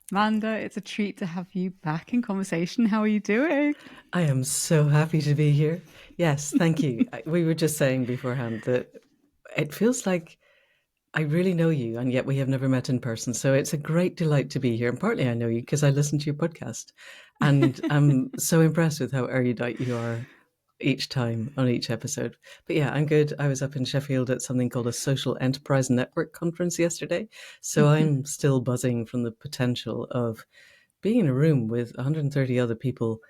Manda, it's a treat to have you back in conversation. How are you doing? I am so happy to be here. Yes, thank you. We were just saying beforehand that it feels like I really know you, and yet we have never met in person. So it's a great delight to be here. And partly I know you because I listen to your podcast, and I'm so impressed with how erudite you are each time on each episode. But yeah, I'm good. I was up in Sheffield at something called a Social Enterprise Network conference yesterday. So I'm still buzzing from the potential of being in a room with 130 other people.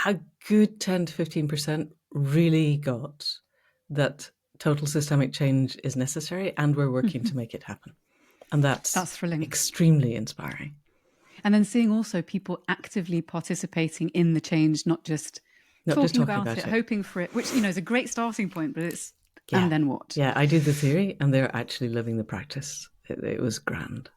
A good 10 to 15% really got that total systemic change is necessary and we're working to make it happen. And that's thrilling. Extremely inspiring. And then seeing also people actively participating in the change, not just talking about it, hoping for it, which, is a great starting point, but it's, and then what? Yeah, I do the theory and they're actually living the practice. It was grand.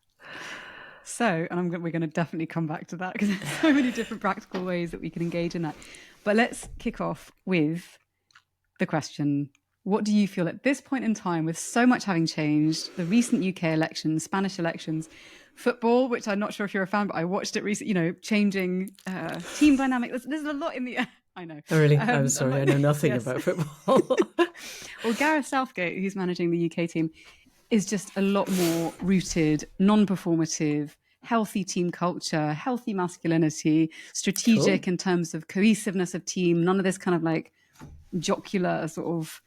So, and we're going to definitely come back to that because there's so many different practical ways that we can engage in that. But let's kick off with the question, what do you feel at this point in time, with so much having changed, the recent UK elections, Spanish elections, football, which I'm not sure if you're a fan, but I watched it recently, changing team dynamic. There's a lot in the... I know. Oh, really? I'm sorry, I know nothing about football. Well, Gareth Southgate, who's managing the UK team, is just a lot more rooted, non-performative, healthy team culture, healthy masculinity, strategic in terms of cohesiveness of team, none of this kind of like jocular sort of,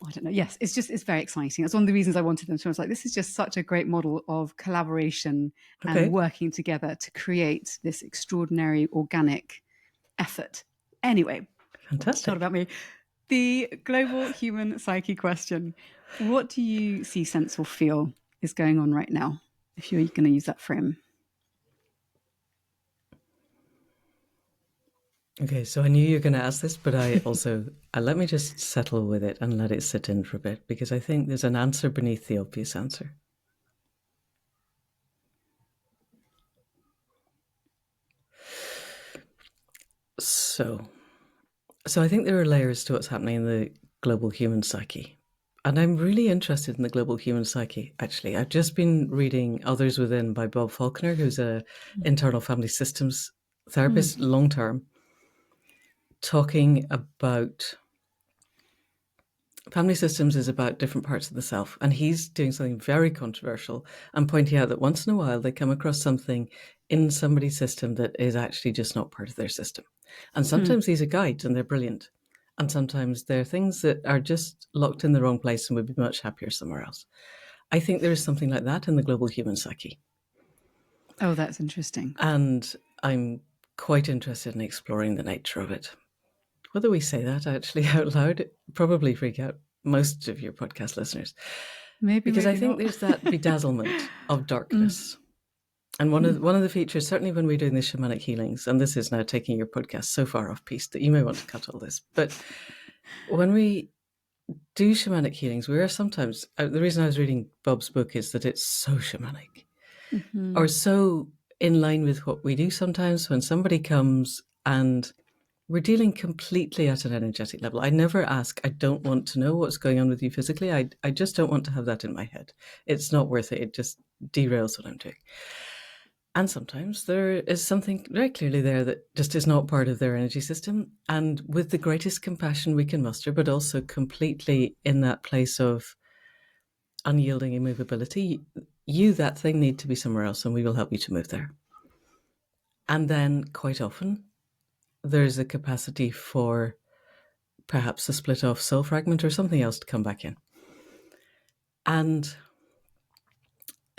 I don't know. Yes, it's very exciting. That's one of the reasons I wanted them to. I was like, this is just such a great model of collaboration and working together to create this extraordinary organic effort. Anyway, fantastic. Not about me. The global human psyche question. What do you see, sense, or feel is going on right now, if you're going to use that frame? Okay, so I knew you were going to ask this, but I also, let me just settle with it and let it sit in for a bit, because I think there's an answer beneath the obvious answer. So I think there are layers to what's happening in the global human psyche. And I'm really interested in the global human psyche, actually. I've just been reading Others Within by Bob Faulkner, who's a internal family systems therapist, long-term, talking about family systems is about different parts of the self. And he's doing something very controversial and pointing out that once in a while they come across something in somebody's system that is actually just not part of their system. And sometimes these are guides and they're brilliant. And sometimes they're things that are just locked in the wrong place and would be much happier somewhere else. I think there is something like that in the global human psyche. Oh, that's interesting. And I'm quite interested in exploring the nature of it. Whether we say that actually out loud, probably freak out most of your podcast listeners. Because I think there's that bedazzlement of darkness. And one of the features, certainly when we're doing the shamanic healings, and this is now taking your podcast so far off piece that you may want to cut all this, but when we do shamanic healings, we are sometimes, the reason I was reading Bob's book is that it's so shamanic, or so in line with what we do sometimes when somebody comes and we're dealing completely at an energetic level. I never ask, I don't want to know what's going on with you physically. I just don't want to have that in my head. It's not worth it. It just derails what I'm doing. And sometimes there is something very clearly there that just is not part of their energy system. And with the greatest compassion we can muster, but also completely in that place of unyielding immovability, that thing, need to be somewhere else, and we will help you to move there. And then quite often, there's a capacity for perhaps a split off soul fragment or something else to come back in. And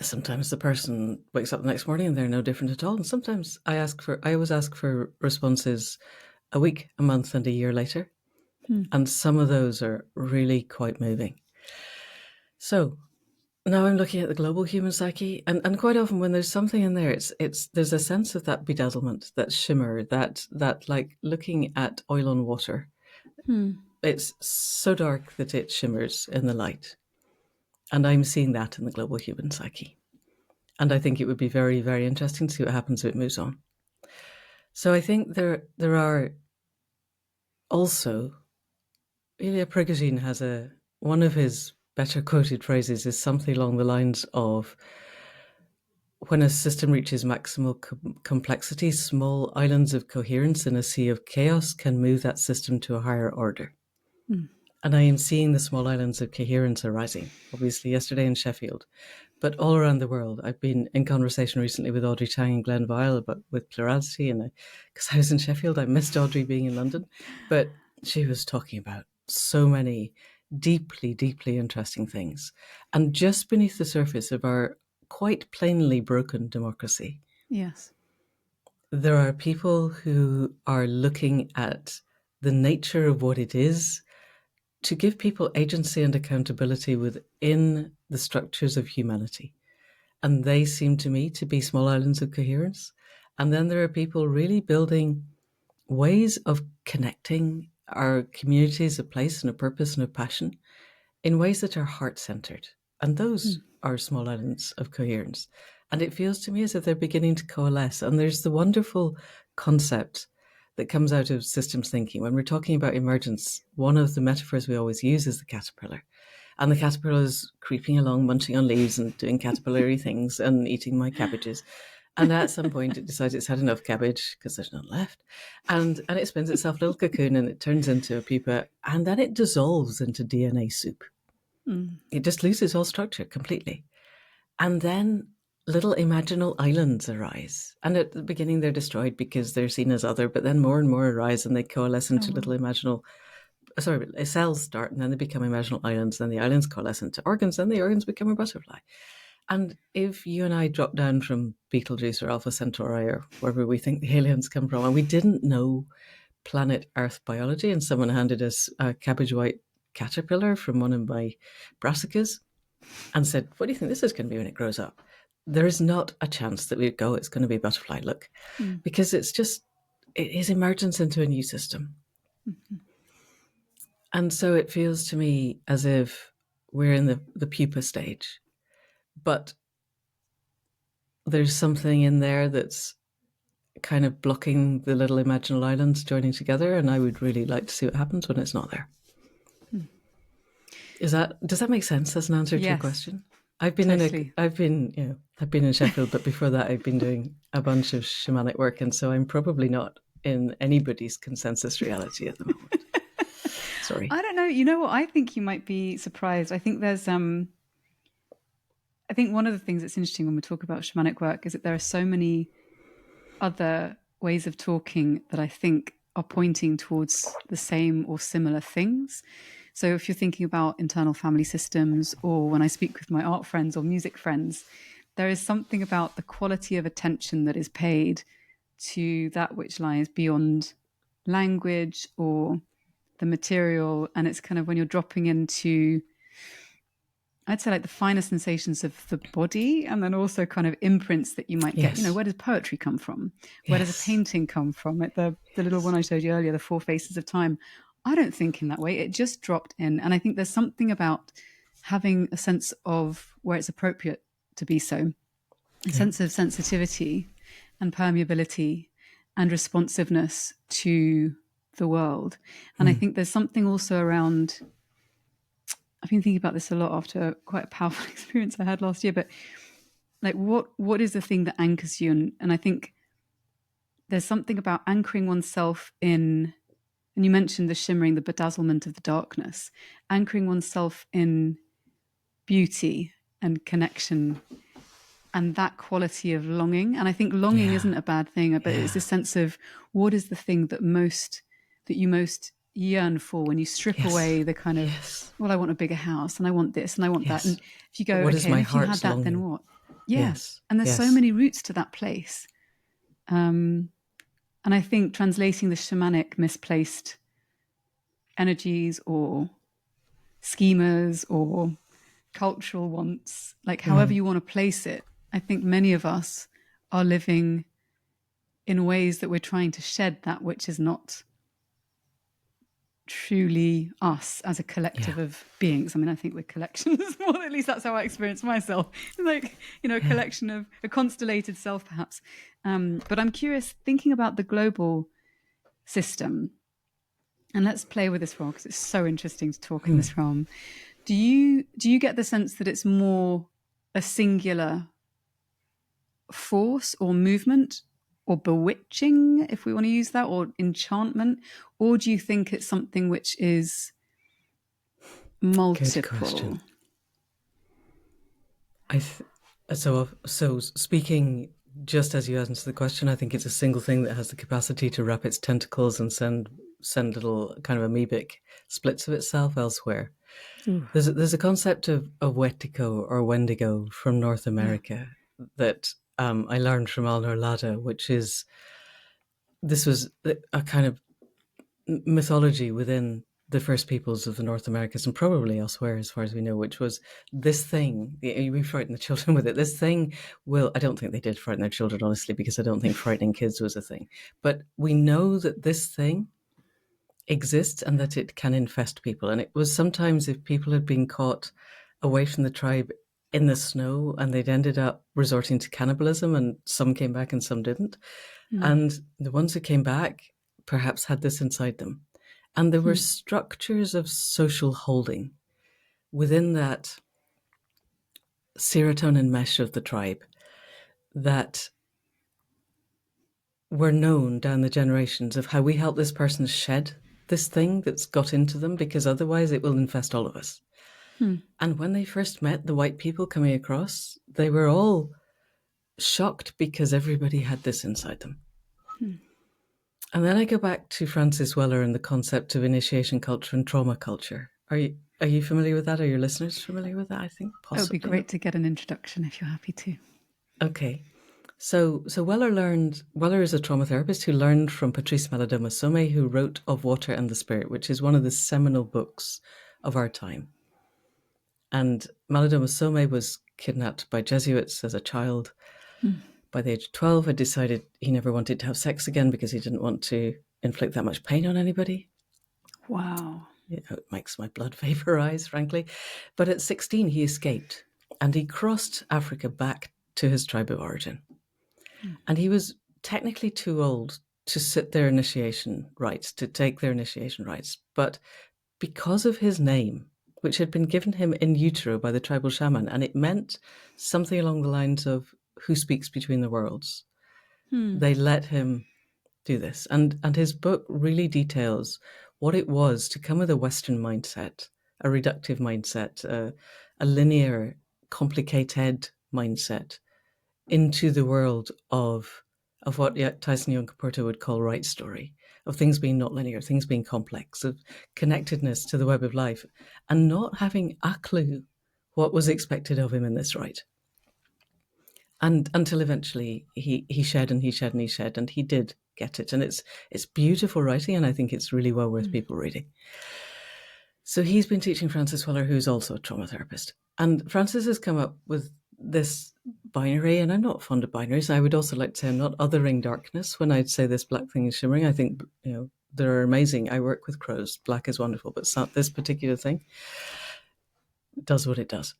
sometimes the person wakes up the next morning and they're no different at all. And sometimes I always ask for responses a week, a month, and a year later. And some of those are really quite moving. So now I'm looking at the global human psyche, and quite often when there's something in there, there's a sense of that bedazzlement, that shimmer, that like looking at oil on water. It's so dark that it shimmers in the light. And I'm seeing that in the global human psyche. And I think it would be very, very interesting to see what happens if it moves on. So I think there are also, Ilya Prigogine has one of his better quoted phrases is something along the lines of, when a system reaches maximal complexity, small islands of coherence in a sea of chaos can move that system to a higher order. Mm. And I am seeing the small islands of coherence arising, obviously yesterday in Sheffield, but all around the world. I've been in conversation recently with Audrey Tang and Glenn Vile with plurality, and because I was in Sheffield, I missed Audrey being in London, but she was talking about so many deeply, deeply interesting things. And just beneath the surface of our quite plainly broken democracy, yes, there are people who are looking at the nature of what it is to give people agency and accountability within the structures of humanity. And they seem to me to be small islands of coherence. And then there are people really building ways of connecting our communities, a place and a purpose and a passion in ways that are heart-centered. And those are small islands of coherence. And it feels to me as if they're beginning to coalesce. And there's the wonderful concept that comes out of systems thinking. When we're talking about emergence, one of the metaphors we always use is the caterpillar. And the caterpillar is creeping along, munching on leaves and doing caterpillary things and eating my cabbages. And at some point it decides it's had enough cabbage because there's none left. And it spins itself a little cocoon and it turns into a pupa. And then it dissolves into DNA soup. It just loses all structure completely. And then little imaginal islands arise. And at the beginning they're destroyed because they're seen as other, but then more and more arise and they coalesce into little imaginal, cells start and then they become imaginal islands. Then the islands coalesce into organs and the organs become a butterfly. And if you and I dropped down from Betelgeuse or Alpha Centauri or wherever we think the aliens come from, and we didn't know planet Earth biology, and someone handed us a cabbage white caterpillar from one of my brassicas and said, what do you think this is going to be when it grows up? There is not a chance that we'd go, it's going to be a butterfly look, because it is emergence into a new system. Mm-hmm. And so it feels to me as if we're in the pupa stage, but there's something in there that's kind of blocking the little imaginal islands joining together. And I would really like to see what happens when it's not there. Does that make sense as an answer to your question? I've been in Sheffield, but before that I've been doing a bunch of shamanic work, and so I'm probably not in anybody's consensus reality at the moment. Sorry. I don't know. You know what? I think you might be surprised. I think there's I think one of the things that's interesting when we talk about shamanic work is that there are so many other ways of talking that I think are pointing towards the same or similar things. So if you're thinking about internal family systems, or when I speak with my art friends or music friends, there is something about the quality of attention that is paid to that which lies beyond language or the material. And it's kind of when you're dropping into, I'd say, like the finer sensations of the body, and then also kind of imprints that you might get. You know, where does poetry come from? Where does a painting come from? Like the little one I showed you earlier, the Four Faces of Time. I don't think in that way. It just dropped in. And I think there's something about having a sense of where it's appropriate to be so, a sense of sensitivity and permeability and responsiveness to the world. And I think there's something also around, I've been thinking about this a lot after quite a powerful experience I had last year, but like what is the thing that anchors you? And I think there's something about anchoring oneself in, and you mentioned the shimmering, the bedazzlement of the darkness, anchoring oneself in beauty and connection and that quality of longing. And I think longing isn't a bad thing, but it's this sense of what is the thing that you most yearn for when you strip away the kind of, well, I want a bigger house and I want this and I want that. And if you go, okay, if you had that, longing? Then what? Yes. And there's so many routes to that place. And I think translating the shamanic misplaced energies or schemas or cultural wants, like however you want to place it, I think many of us are living in ways that we're trying to shed that which is not truly us as a collective of beings. I mean, I think we're collections more, at least that's how I experience myself. Like, you know, a collection of a constellated self, perhaps. But I'm curious, thinking about the global system, And let's play with this role because it's so interesting to talk in this realm. Do you get the sense that it's more a singular force or movement or bewitching, if we want to use that, or enchantment? Or do you think it's something which is multiple? Good question. So speaking just as you answer the question, I think it's a single thing that has the capacity to wrap its tentacles and send little kind of amoebic splits of itself elsewhere. There's a concept of Wetiko or Wendigo from North America that I learned from Alnor Lada, this was a kind of mythology within the first peoples of the North Americas and probably elsewhere as far as we know, which was this thing, we frighten the children with it. This thing I don't think they did frighten their children, honestly, because I don't think frightening kids was a thing. But we know that this thing exists and that it can infest people. And it was sometimes if people had been caught away from the tribe in the snow and they'd ended up resorting to cannibalism, and some came back and some didn't. And the ones who came back perhaps had this inside them. And there were structures of social holding within that serotonin mesh of the tribe that were known down the generations of how we help this person shed this thing that's got into them, because otherwise it will infest all of us. And when they first met the white people coming across, they were all shocked because everybody had this inside them. And then I go back to Francis Weller and the concept of initiation culture and trauma culture. Are you familiar with that? Are your listeners familiar with that? I think possibly. It would be great to get an introduction if you're happy to. Okay. So Weller is a trauma therapist who learned from Patrice Malidoma-Somé, who wrote Of Water and the Spirit, which is one of the seminal books of our time. And Malidoma-Somé was kidnapped by Jesuits as a child. By the age of 12, had decided he never wanted to have sex again because he didn't want to inflict that much pain on anybody. Wow. It makes my blood vaporize, frankly. But at 16, he escaped and he crossed Africa back to his tribe of origin. And he was technically too old to sit their initiation rites, to take their initiation rites. But because of his name, which had been given him in utero by the tribal shaman, and it meant something along the lines of who speaks between the worlds, they let him do this. And his book really details what it was to come with a Western mindset, a reductive mindset, a linear, complicated mindset into the world of what Tyson Yunkaporta would call right story, of things being not linear, things being complex, of connectedness to the web of life, and not having a clue what was expected of him in this rite. And until eventually he shed and he shed and he shed, and he did get it. And it's beautiful writing, and I think it's really well worth people reading. So he's been teaching Francis Weller, who's also a trauma therapist. And Francis has come up with this binary, and I'm not fond of binaries. I would also like to say I'm not othering darkness when I'd say this black thing is shimmering. I think, they're amazing. I work with crows. Black is wonderful, but this particular thing does what it does.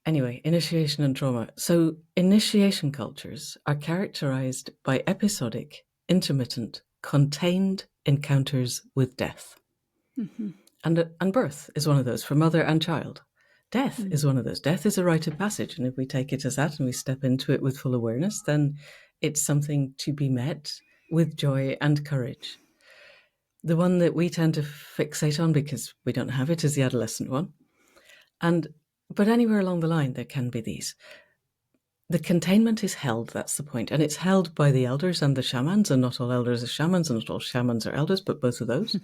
Anyway, initiation and trauma. So initiation cultures are characterized by episodic, intermittent, contained encounters with death. And birth is one of those for mother and child. Death is one of those. Death is a rite of passage. And if we take it as that and we step into it with full awareness, then it's something to be met with joy and courage. The one that we tend to fixate on because we don't have it is the adolescent one. But anywhere along the line, there can be these. The containment is held, that's the point. And it's held by the elders and the shamans, and not all elders are shamans, and not all shamans are elders, but both of those.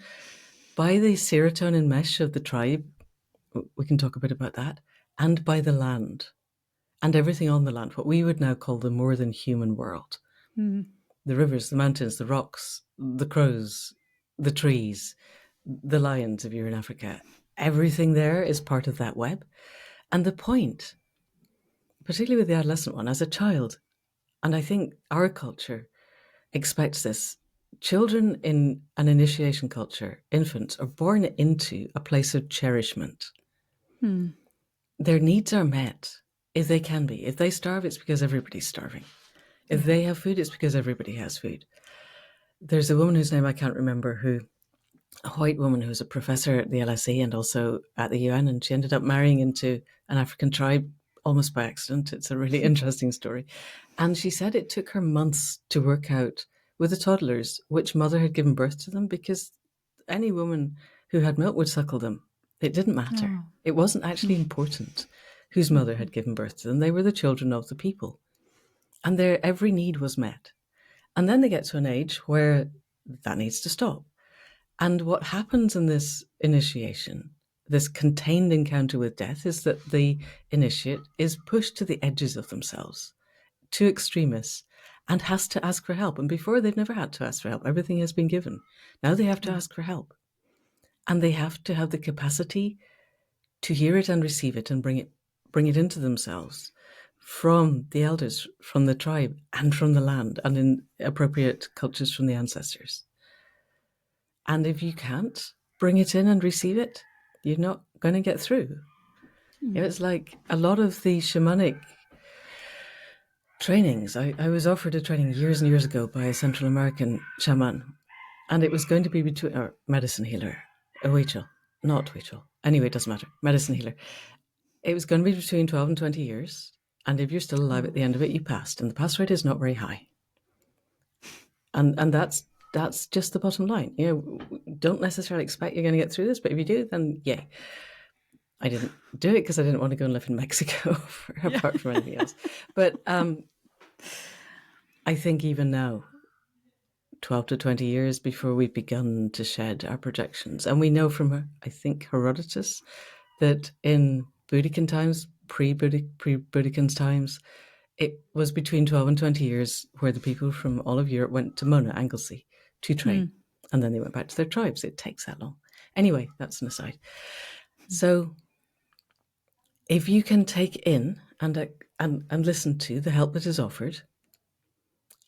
By the serotonin mesh of the tribe, we can talk a bit about that, and by the land, and everything on the land, what we would now call the more than human world. The rivers, the mountains, the rocks, the crows, the trees, the lions, if you're in Africa. Everything there is part of that web. And the point, particularly with the adolescent one, as a child, and I think our culture expects this, children in an initiation culture, infants, are born into a place of cherishment. Their needs are met, if they can be. If they starve, it's because everybody's starving. If they have food, it's because everybody has food. There's a woman whose name I can't remember who a white woman who was a professor at the LSE and also at the UN, and she ended up marrying into an African tribe almost by accident. It's a really interesting story. And she said it took her months to work out with the toddlers which mother had given birth to them, because any woman who had milk would suckle them. It didn't matter. Oh. It wasn't actually important whose mother had given birth to them. They were the children of the people. And their every need was met. And then they get to an age where that needs to stop. And what happens in this initiation, this contained encounter with death, is that the initiate is pushed to the edges of themselves, to extremists, and has to ask for help. And before, they've never had to ask for help. Everything has been given. Now they have to ask for help. And they have to have the capacity to hear it and receive it and bring it into themselves from the elders, from the tribe, and from the land, and in appropriate cultures from the ancestors. And if you can't bring it in and receive it, you're not going to get through. It's like a lot of the shamanic trainings. I was offered a training years and years ago by a Central American shaman, and it was going to be between, or medicine healer, not Huichol. Anyway, it doesn't matter. Medicine healer. It was going to be between 12 and 20 years. And if you're still alive at the end of it, you passed. And the pass rate is not very high. And that's just the bottom line. Don't necessarily expect you're going to get through this, but if you do, then yay. I didn't do it because I didn't want to go and live in Mexico apart from anything else. But I think even now, 12 to 20 years before we've begun to shed our projections. And we know from, I think, Herodotus, that in Boudican times, pre-Boudican times, it was between 12 and 20 years where the people from all of Europe went to Mona, Anglesey, to train. And then they went back to their tribes. It takes that long. Anyway, that's an aside. So if you can take in and listen to the help that is offered,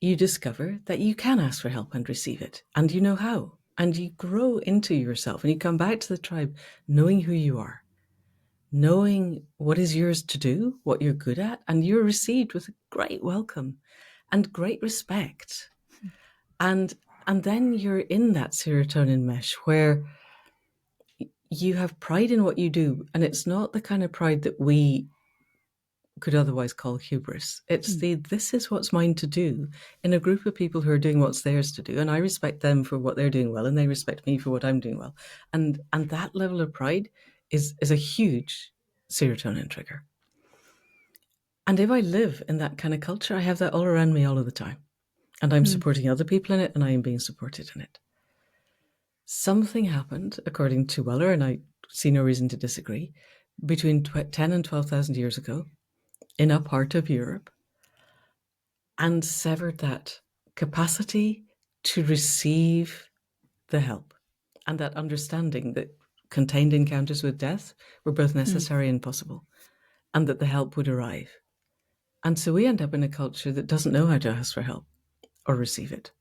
you discover that you can ask for help and receive it. And you know how. And you grow into yourself. And you come back to the tribe knowing who you are, knowing what is yours to do, what you're good at, and you're received with a great welcome and great respect. And then you're in that serotonin mesh where you have pride in what you do. And it's not the kind of pride that we could otherwise call hubris. It's this is what's mine to do in a group of people who are doing what's theirs to do. And I respect them for what they're doing well, and they respect me for what I'm doing well. And that level of pride is a huge serotonin trigger. And if I live in that kind of culture, I have that all around me all of the time. And I'm supporting other people in it, and I am being supported in it. Something happened, according to Weller, and I see no reason to disagree, between 10 and 12,000 years ago in a part of Europe, and severed that capacity to receive the help and that understanding that contained encounters with death were both necessary and possible, and that the help would arrive. And so we end up in a culture that doesn't know how to ask for help or receive it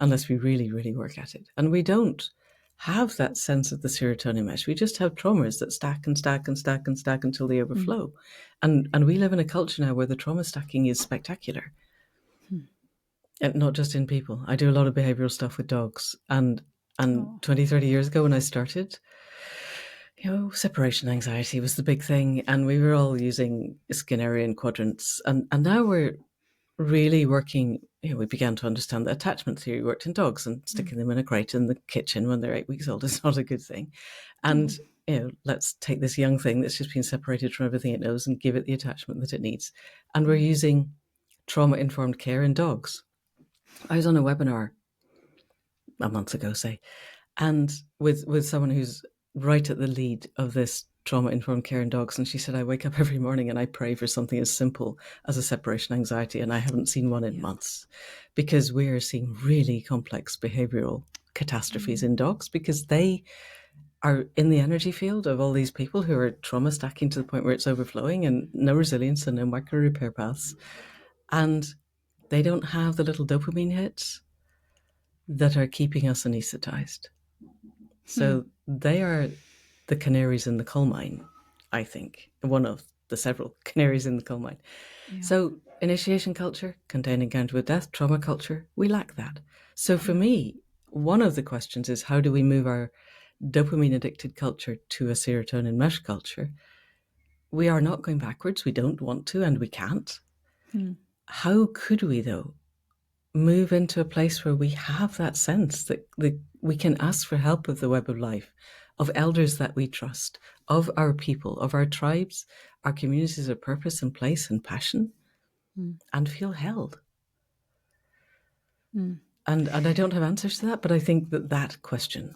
unless we really, really work at it. And we don't have that sense of the serotonin mesh. We just have traumas that stack and stack and stack and stack until they overflow. And we live in a culture now where the trauma stacking is spectacular. And not just in people. I do a lot of behavioral stuff with dogs. And 20, 30 years ago when I started, separation anxiety was the big thing. And we were all using Skinnerian quadrants. And now we're really working, we began to understand that attachment theory worked in dogs, and sticking them in a crate in the kitchen when they're 8 weeks old is not a good thing. And, let's take this young thing that's just been separated from everything it knows and give it the attachment that it needs. And we're using trauma-informed care in dogs. I was on a webinar a month ago, say, and with someone who's right at the lead of this trauma-informed care in dogs, and she said, I wake up every morning and I pray for something as simple as a separation anxiety, and I haven't seen one in months, because we are seeing really complex behavioral catastrophes in dogs, because they are in the energy field of all these people who are trauma stacking to the point where it's overflowing, and no resilience and no micro repair paths, and they don't have the little dopamine hits that are keeping us anesthetized. So they are the canaries in the coal mine, I think, one of the several canaries in the coal mine. Yeah. So initiation culture, contained encounter with death, trauma culture, we lack that. So for me, one of the questions is, how do we move our dopamine addicted culture to a serotonin mesh culture, we are not going backwards. We don't want to, and we can't. How could we, though, move into a place where we have that sense that we can ask for help of the web of life, of elders that we trust, of our people, of our tribes, our communities of purpose and place and passion, and feel held? And I don't have answers to that, but I think that question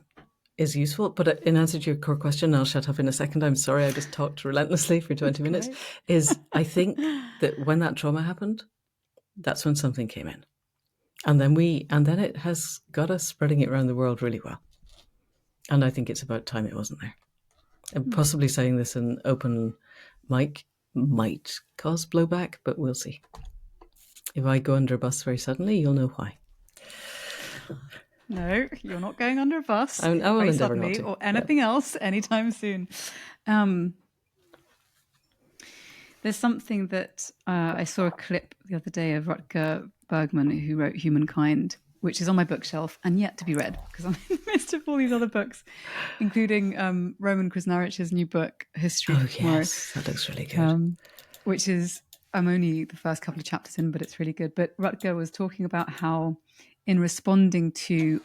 is useful. But in answer to your core question, I'll shut up in a second. I'm sorry, I just talked relentlessly for 20 minutes. Is I think that when that trauma happened, that's when something came in. And then it has got us spreading it around the world really well. And I think it's about time it wasn't there. And possibly saying this in open mic might cause blowback, but we'll see. If I go under a bus very suddenly, you'll know why. No, you're not going under a bus. I will endeavour not to. Or anything else anytime soon. There's something that I saw a clip the other day of Rutger Bergman, who wrote Humankind, which is on my bookshelf and yet to be read because I'm in the midst of all these other books, including Roman Krasnarich's new book, History of Tomorrow. Yes, that looks really good. Which is, I'm only the first couple of chapters in, but it's really good. But Rutger was talking about how in responding to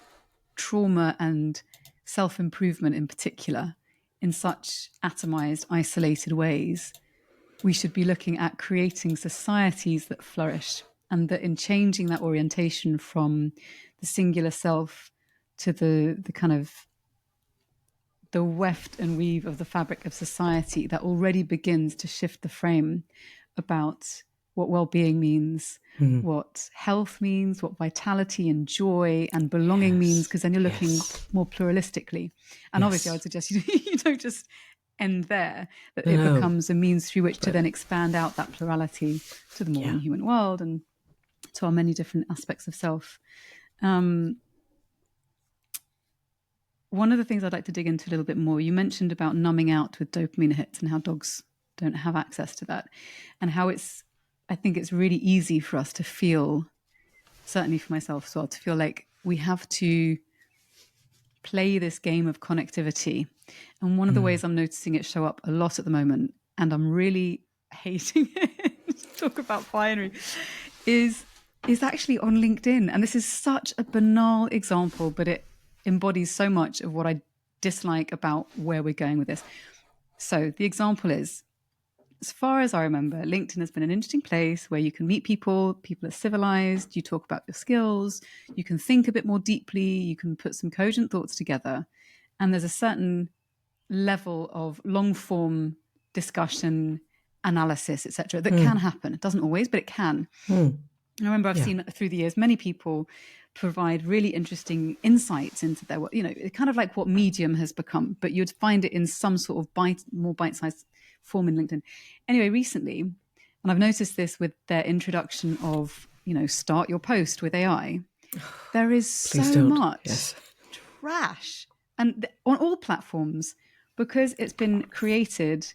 trauma and self-improvement in particular, in such atomized, isolated ways, we should be looking at creating societies that flourish, and that in changing that orientation from the singular self to the kind of the weft and weave of the fabric of society, that already begins to shift the frame about what well-being means, what health means, what vitality and joy and belonging means, because then you're looking more pluralistically. And obviously I would suggest you don't just end there, that it becomes a means through which to then expand out that plurality to the more human world and to our many different aspects of self. One of the things I'd like to dig into a little bit more, you mentioned about numbing out with dopamine hits and how dogs don't have access to that, and how I think it's really easy for us to feel, certainly for myself as well, to feel like we have to play this game of connectivity. And one of the ways I'm noticing it show up a lot at the moment, and I'm really hating it, talk about binary, is actually on LinkedIn. And this is such a banal example, but it embodies so much of what I dislike about where we're going with this. So the example is, as far as I remember, LinkedIn has been an interesting place where you can meet people are civilized, you talk about your skills, you can think a bit more deeply, you can put some cogent thoughts together, and there's a certain level of long form discussion, analysis, etc., that can happen. It doesn't always, but it can. I remember I've seen through the years many people provide really interesting insights into their work. It's kind of like what Medium has become, but you'd find it in some sort of more bite-sized form in LinkedIn. Anyway, recently, and I've noticed this with their introduction of, start your post with AI, there is so much trash, and on all platforms, because it's been created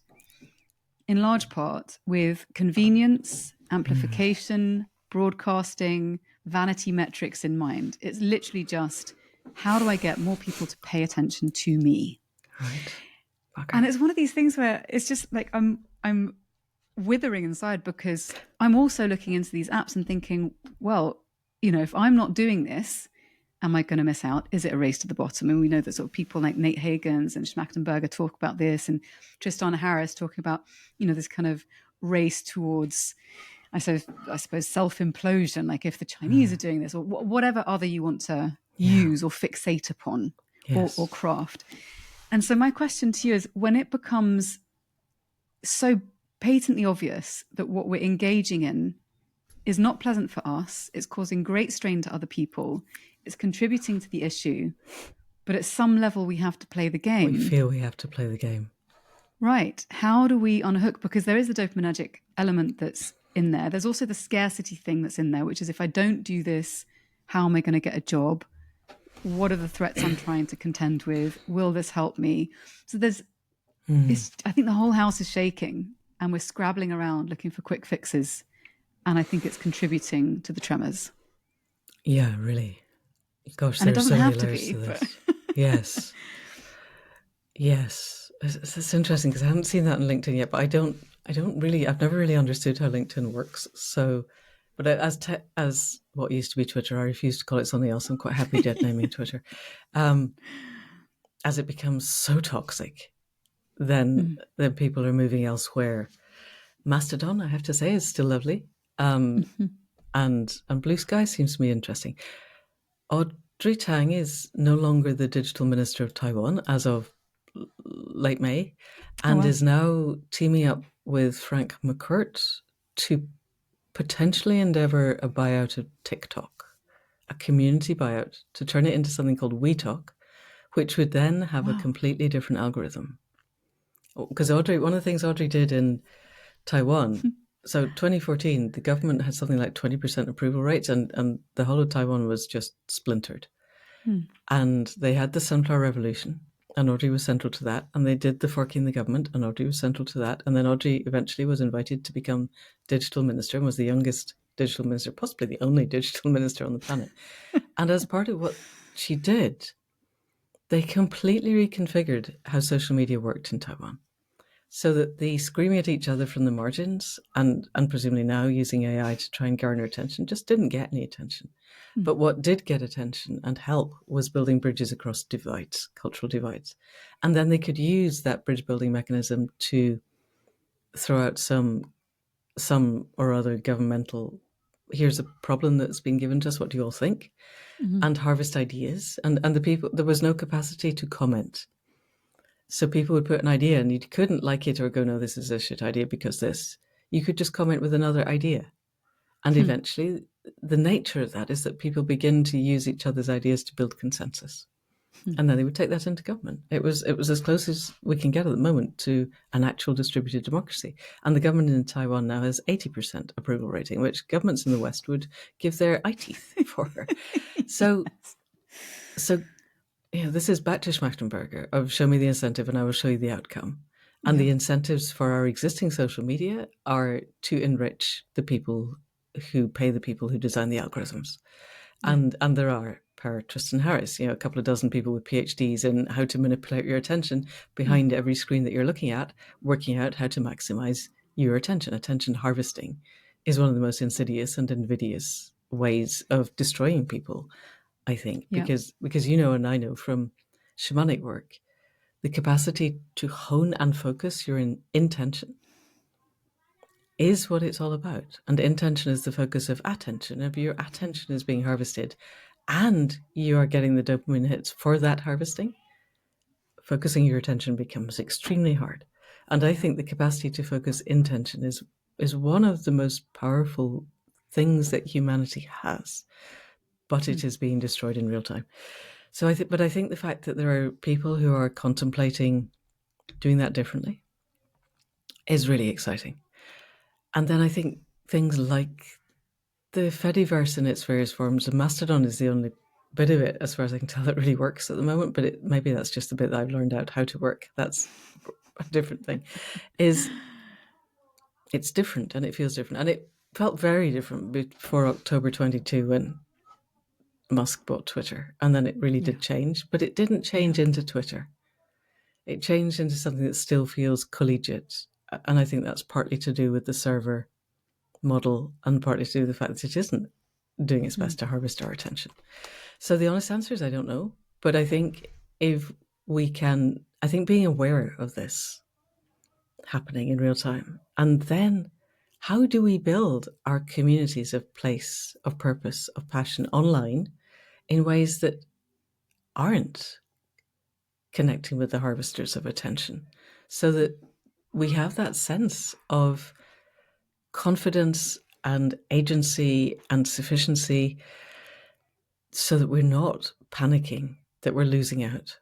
in large part with convenience, amplification, broadcasting, vanity metrics in mind. It's literally just, how do I get more people to pay attention to me? Right. Okay. And it's one of these things where it's just like I'm withering inside, because I'm also looking into these apps and thinking, well, if I'm not doing this, am I going to miss out? Is it a race to the bottom? And we know that sort of people like Nate Hagans and Schmachtenberger talk about this, and Tristana Harris talking about, this kind of race towards, I suppose self-implosion, like if the Chinese are doing this, or whatever other you want to use or fixate upon or craft. And so my question to you is, when it becomes so patently obvious that what we're engaging in is not pleasant for us, it's causing great strain to other people, it's contributing to the issue, but at some level we have to play the game. We feel we have to play the game. Right. How do we unhook? Because there is the dopaminergic element that's in there. There's also the scarcity thing that's in there, which is, if I don't do this, how am I going to get a job? What are the threats I'm trying to contend with? Will this help me? So I think the whole house is shaking, and we're scrabbling around looking for quick fixes. And I think it's contributing to the tremors. Yeah, really. Gosh, and it there's doesn't so have many to layers be. to this. Yes. Yes, it's interesting because I haven't seen that on LinkedIn yet, but I've never really understood how LinkedIn works. So, but as what used to be Twitter, I refuse to call it something else. I'm quite happy dead naming Twitter. As it becomes so toxic, then people are moving elsewhere. Mastodon, I have to say, is still lovely, and Blue Sky seems to me interesting. Audrey Tang is no longer the digital minister of Taiwan as of late May, and is now teaming up with Frank McCourt to potentially endeavor a buyout of TikTok, a community buyout, to turn it into something called WeTalk, which would then have a completely different algorithm. Because one of the things Audrey did in Taiwan, so 2014, the government had something like 20% approval rates, and the whole of Taiwan was just splintered. And they had the Sunflower Revolution, and Audrey was central to that. And they did the forking the government, and Audrey was central to that. And then Audrey eventually was invited to become digital minister and was the youngest digital minister, possibly the only digital minister on the planet. And as part of what she did, they completely reconfigured how social media worked in Taiwan, so that the screaming at each other from the margins and presumably now using AI to try and garner attention just didn't get any attention. But what did get attention and help was building bridges across divides, cultural divides. And then they could use that bridge building mechanism to throw out some or other governmental, here's a problem that's been given to us, what do you all think? And harvest ideas. And the people, there was no capacity to comment. So people would put an idea and you couldn't like it or go, no, this is a shit idea because this. You could just comment with another idea. And eventually the nature of that is that people begin to use each other's ideas to build consensus. And then they would take that into government. It was as close as we can get at the moment to an actual distributed democracy. And the government in Taiwan now has 80% approval rating, which governments in the West would give their eye teeth for. So this is back to Schmachtenberger of show me the incentive and I will show you the outcome. And the incentives for our existing social media are to enrich the people who pay the people who design the algorithms. And there are, per Tristan Harris, a couple of dozen people with PhDs in how to manipulate your attention behind every screen that you're looking at, working out how to maximize your attention. Attention harvesting is one of the most insidious and invidious ways of destroying people, I think, because and I know from shamanic work, the capacity to hone and focus your intention is what it's all about. And intention is the focus of attention. If your attention is being harvested and you are getting the dopamine hits for that harvesting, focusing your attention becomes extremely hard. And I think the capacity to focus intention is one of the most powerful things that humanity has. But it is being destroyed in real time. So I think the fact that there are people who are contemplating doing that differently is really exciting. And then I think things like the Fediverse in its various forms, and Mastodon is the only bit of it, as far as I can tell, that really works at the moment, but maybe that's just the bit that I've learned out how to work. That's a different thing. It's different and it feels different. And it felt very different before October 22 when Musk bought Twitter, and then it really did change, but it didn't change into Twitter. It changed into something that still feels collegiate, and I think that's partly to do with the server model and partly to do with the fact that it isn't doing its best to harvest our attention. So the honest answer is I don't know, but I think if we can, I think being aware of this happening in real time, and then how do we build our communities of place, of purpose, of passion online in ways that aren't connecting with the harvesters of attention, so that we have that sense of confidence and agency and sufficiency, so that we're not panicking that we're losing out.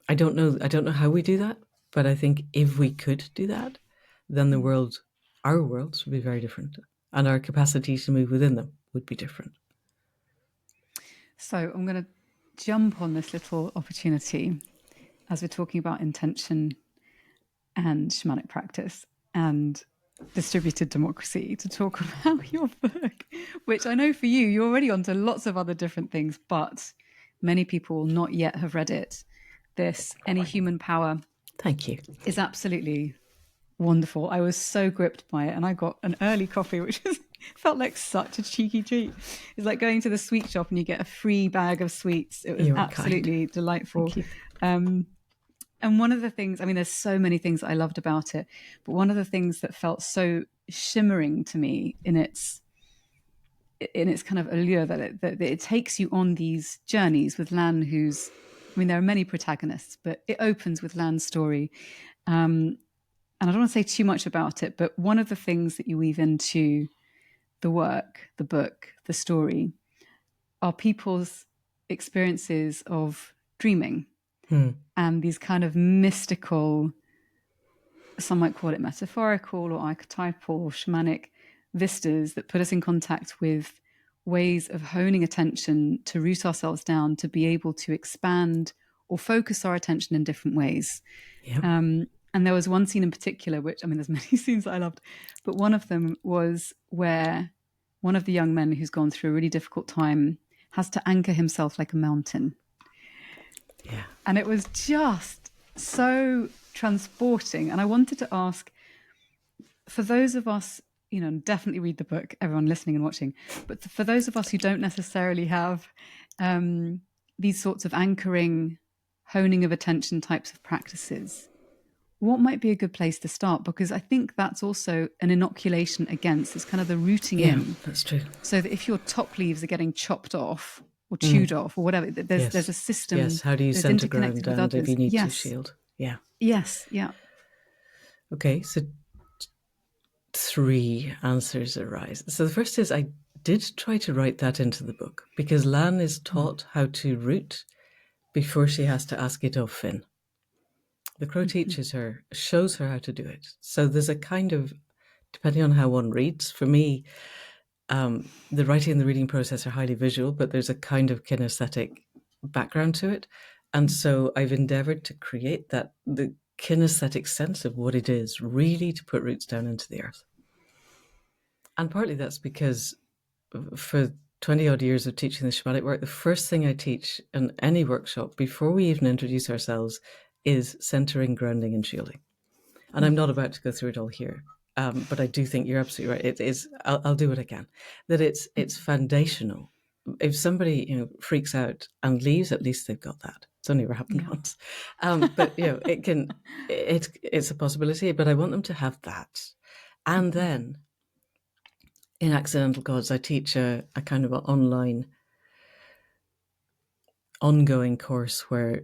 I don't know how we do that, but I think if we could do that, then our worlds would be very different, and our capacity to move within them would be different. So I'm going to jump on this little opportunity as we're talking about intention and shamanic practice and distributed democracy to talk about your book, which I know for you, you're already onto lots of other different things, but many people not yet have read it. this, Any Human Power. Thank you. Is absolutely wonderful. I was so gripped by it, and I got an early coffee, which felt like such a cheeky treat. It's like going to the sweet shop and you get a free bag of sweets. It was absolutely delightful. And one of the things, I mean, there's so many things that I loved about it, but one of the things that felt so shimmering to me in its kind of allure, that it takes you on these journeys with Lan, who's, I mean, there are many protagonists, but it opens with Lan's story. And I don't want to say too much about it, but one of the things that you weave into the work, the book, the story, are people's experiences of dreaming and these kind of mystical, some might call it metaphorical or archetypal or shamanic vistas that put us in contact with ways of honing attention to root ourselves down, to be able to expand or focus our attention in different ways. Yep. And there was one scene in particular, which, I mean, there's many scenes that I loved, but one of them was where one of the young men who's gone through a really difficult time has to anchor himself like a mountain. Yeah. And it was just so transporting. And I wanted to ask, for those of us, you know, definitely read the book, everyone listening and watching, but for those of us who don't necessarily have these sorts of anchoring, honing of attention types of practices, what might be a good place to start? Because I think that's also an inoculation against, it's kind of the rooting in. That's true. So that if your top leaves are getting chopped off or chewed off or whatever, there's a system. Yes, how do you center ground and if you need to shield? Yeah. Yes, yeah. Okay, so 3 answers arise. So the first is, I did try to write that into the book because Lan is taught how to root before she has to ask it of Finn. The crow teaches her, shows her how to do it. So there's a kind of, depending on how one reads, for me, the writing and the reading process are highly visual, but there's a kind of kinesthetic background to it. And so I've endeavored to create that, the kinesthetic sense of what it is, really to put roots down into the earth. And partly that's because for 20 odd years of teaching the shamanic work, the first thing I teach in any workshop before we even introduce ourselves is centering, grounding, and shielding. And I'm not about to go through it all here, but I do think you're absolutely right. It is. I'll do what I can. That it's foundational. If somebody freaks out and leaves, at least they've got that. It's only ever happened once, but it can. It's a possibility. But I want them to have that, and then in Accidental Gods, I teach a kind of an online, ongoing course where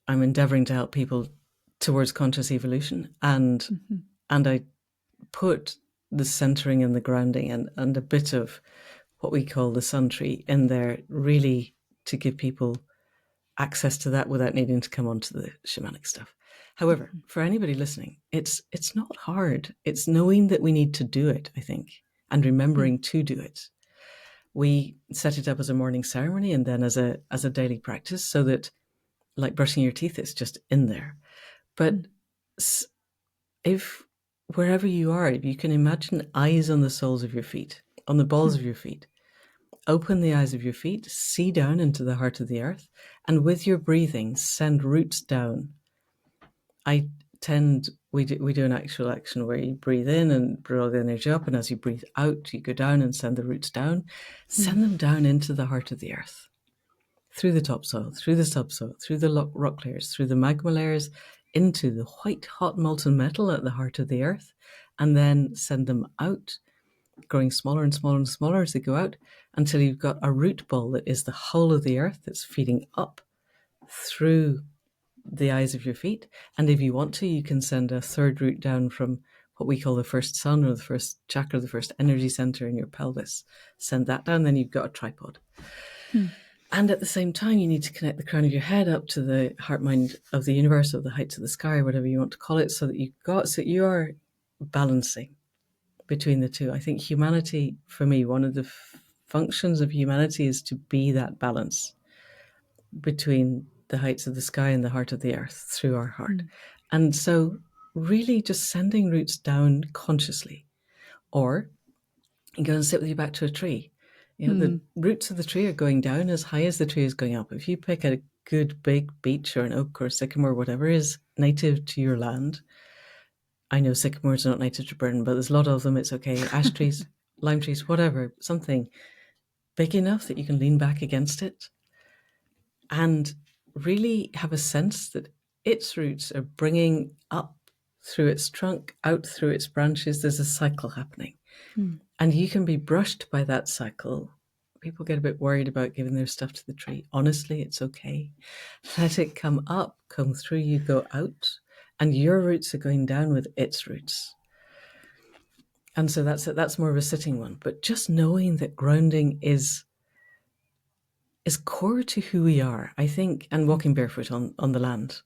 I'm endeavoring to help people towards conscious evolution, and I put the centering and the grounding and a bit of what we call the sun tree in there, really to give people access to that without needing to come onto the shamanic stuff. However, for anybody listening, it's not hard. It's knowing that we need to do it, I think, and remembering to do it. We set it up as a morning ceremony and then as a daily practice, so that, like brushing your teeth, it's just in there. But if wherever you are, if you can imagine eyes on the soles of your feet, on the balls of your feet, open the eyes of your feet, see down into the heart of the earth, and with your breathing, send roots down. We do an actual action where you breathe in and draw the energy up, and as you breathe out, you go down and send the roots down. Send them down into the heart of the earth, through the topsoil, through the subsoil, through the rock layers, through the magma layers, into the white hot molten metal at the heart of the earth, and then send them out, growing smaller and smaller and smaller as they go out, until you've got a root ball that is the whole of the earth that's feeding up through the eyes of your feet. And if you want to, you can send a third root down from what we call the first sun, or the first chakra, the first energy center in your pelvis. Send that down, then you've got a tripod. And at the same time, you need to connect the crown of your head up to the heart mind of the universe, or the heights of the sky, or whatever you want to call it, so that you are balancing between the two. I think humanity, for me, one of the functions of humanity is to be that balance between the heights of the sky and the heart of the earth through our heart. And so really just sending roots down consciously, or you go and sit with your back to a tree. The roots of the tree are going down as high as the tree is going up. If you pick a good big beech or an oak or a sycamore, whatever is native to your land. I know sycamores are not native to Britain, but there's a lot of them. It's okay. Ash trees, lime trees, whatever, something big enough that you can lean back against it and really have a sense that its roots are bringing up through its trunk, out through its branches. There's a cycle happening. And you can be brushed by that cycle. People get a bit worried about giving their stuff to the tree. Honestly, it's okay. Let it come up, come through you, go out, and your roots are going down with its roots. And so that's more of a sitting one. But just knowing that grounding is core to who we are, I think, and walking barefoot on the land.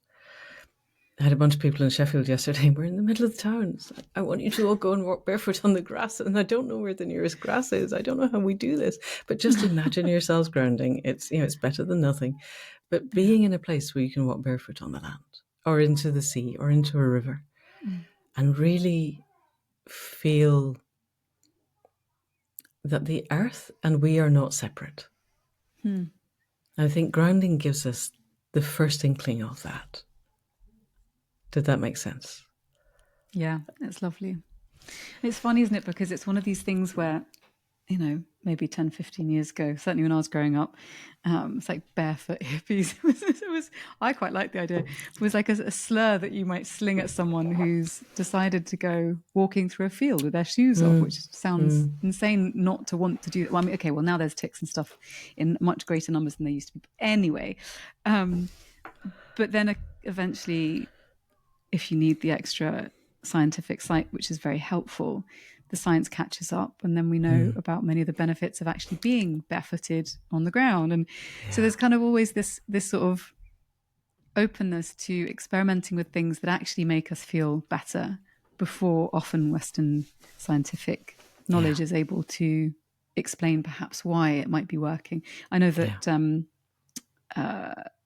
I had a bunch of people in Sheffield yesterday. We're in the middle of the town. It's like, I want you to all go and walk barefoot on the grass, and I don't know where the nearest grass is. I don't know how we do this, but just imagine yourselves grounding. It's it's better than nothing. But being in a place where you can walk barefoot on the land, or into the sea, or into a river, and really feel that the earth and we are not separate. I think grounding gives us the first inkling of that. Did that make sense? Yeah, it's lovely. It's funny, isn't it? Because it's one of these things where, maybe 10, 15 years ago, certainly when I was growing up, it's like barefoot hippies. I quite like the idea. It was like a slur that you might sling at someone who's decided to go walking through a field with their shoes off, which sounds insane not to want to do that. Well, I mean, okay, well, now there's ticks and stuff in much greater numbers than they used to be. Anyway, but then eventually, if you need the extra scientific sight, which is very helpful, the science catches up, and then we know about many of the benefits of actually being barefooted on the ground. And so there's kind of always this sort of openness to experimenting with things that actually make us feel better before often Western scientific knowledge is able to explain perhaps why it might be working. I know that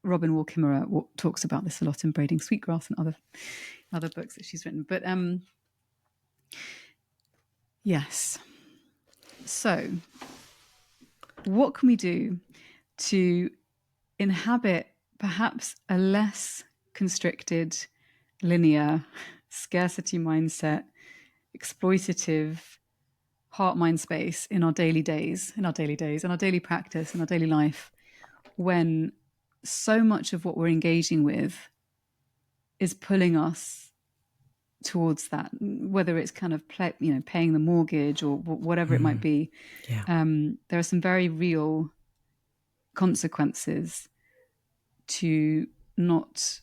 Robin Wall Kimmerer talks about this a lot in Braiding Sweetgrass and other books that she's written. But yes. So what can we do to inhabit perhaps a less constricted, linear, scarcity mindset, exploitative heart-mind space in our daily days, in our daily practice, in our daily life, when so much of what we're engaging with is pulling us towards that, whether it's kind of paying the mortgage or whatever it might be. There are some very real consequences to not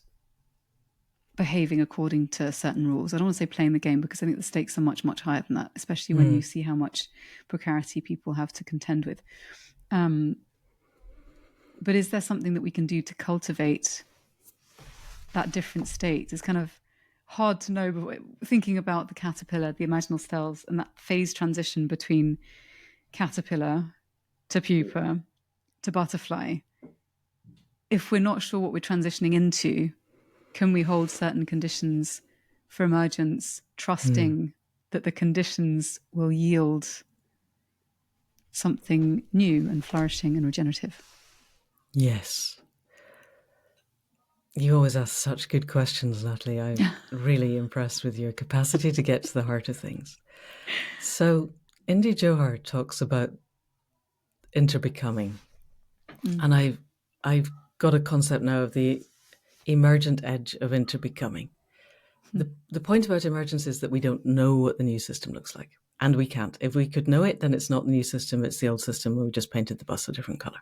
behaving according to certain rules. I don't want to say playing the game, because I think the stakes are much, much higher than that, especially when you see how much precarity people have to contend with. But is there something that we can do to cultivate that different state? It's kind of hard to know, but thinking about the caterpillar, the imaginal cells, and that phase transition between caterpillar to pupa to butterfly, if we're not sure what we're transitioning into, can we hold certain conditions for emergence, trusting that the conditions will yield something new and flourishing and regenerative? Yes. You always ask such good questions, Natalie. I'm really impressed with your capacity to get to the heart of things. So Indy Johar talks about interbecoming. And I've got a concept now of the emergent edge of interbecoming. The point about emergence is that we don't know what the new system looks like. And we can't. If we could know it, then it's not the new system, it's the old system where we just painted the bus a different colour.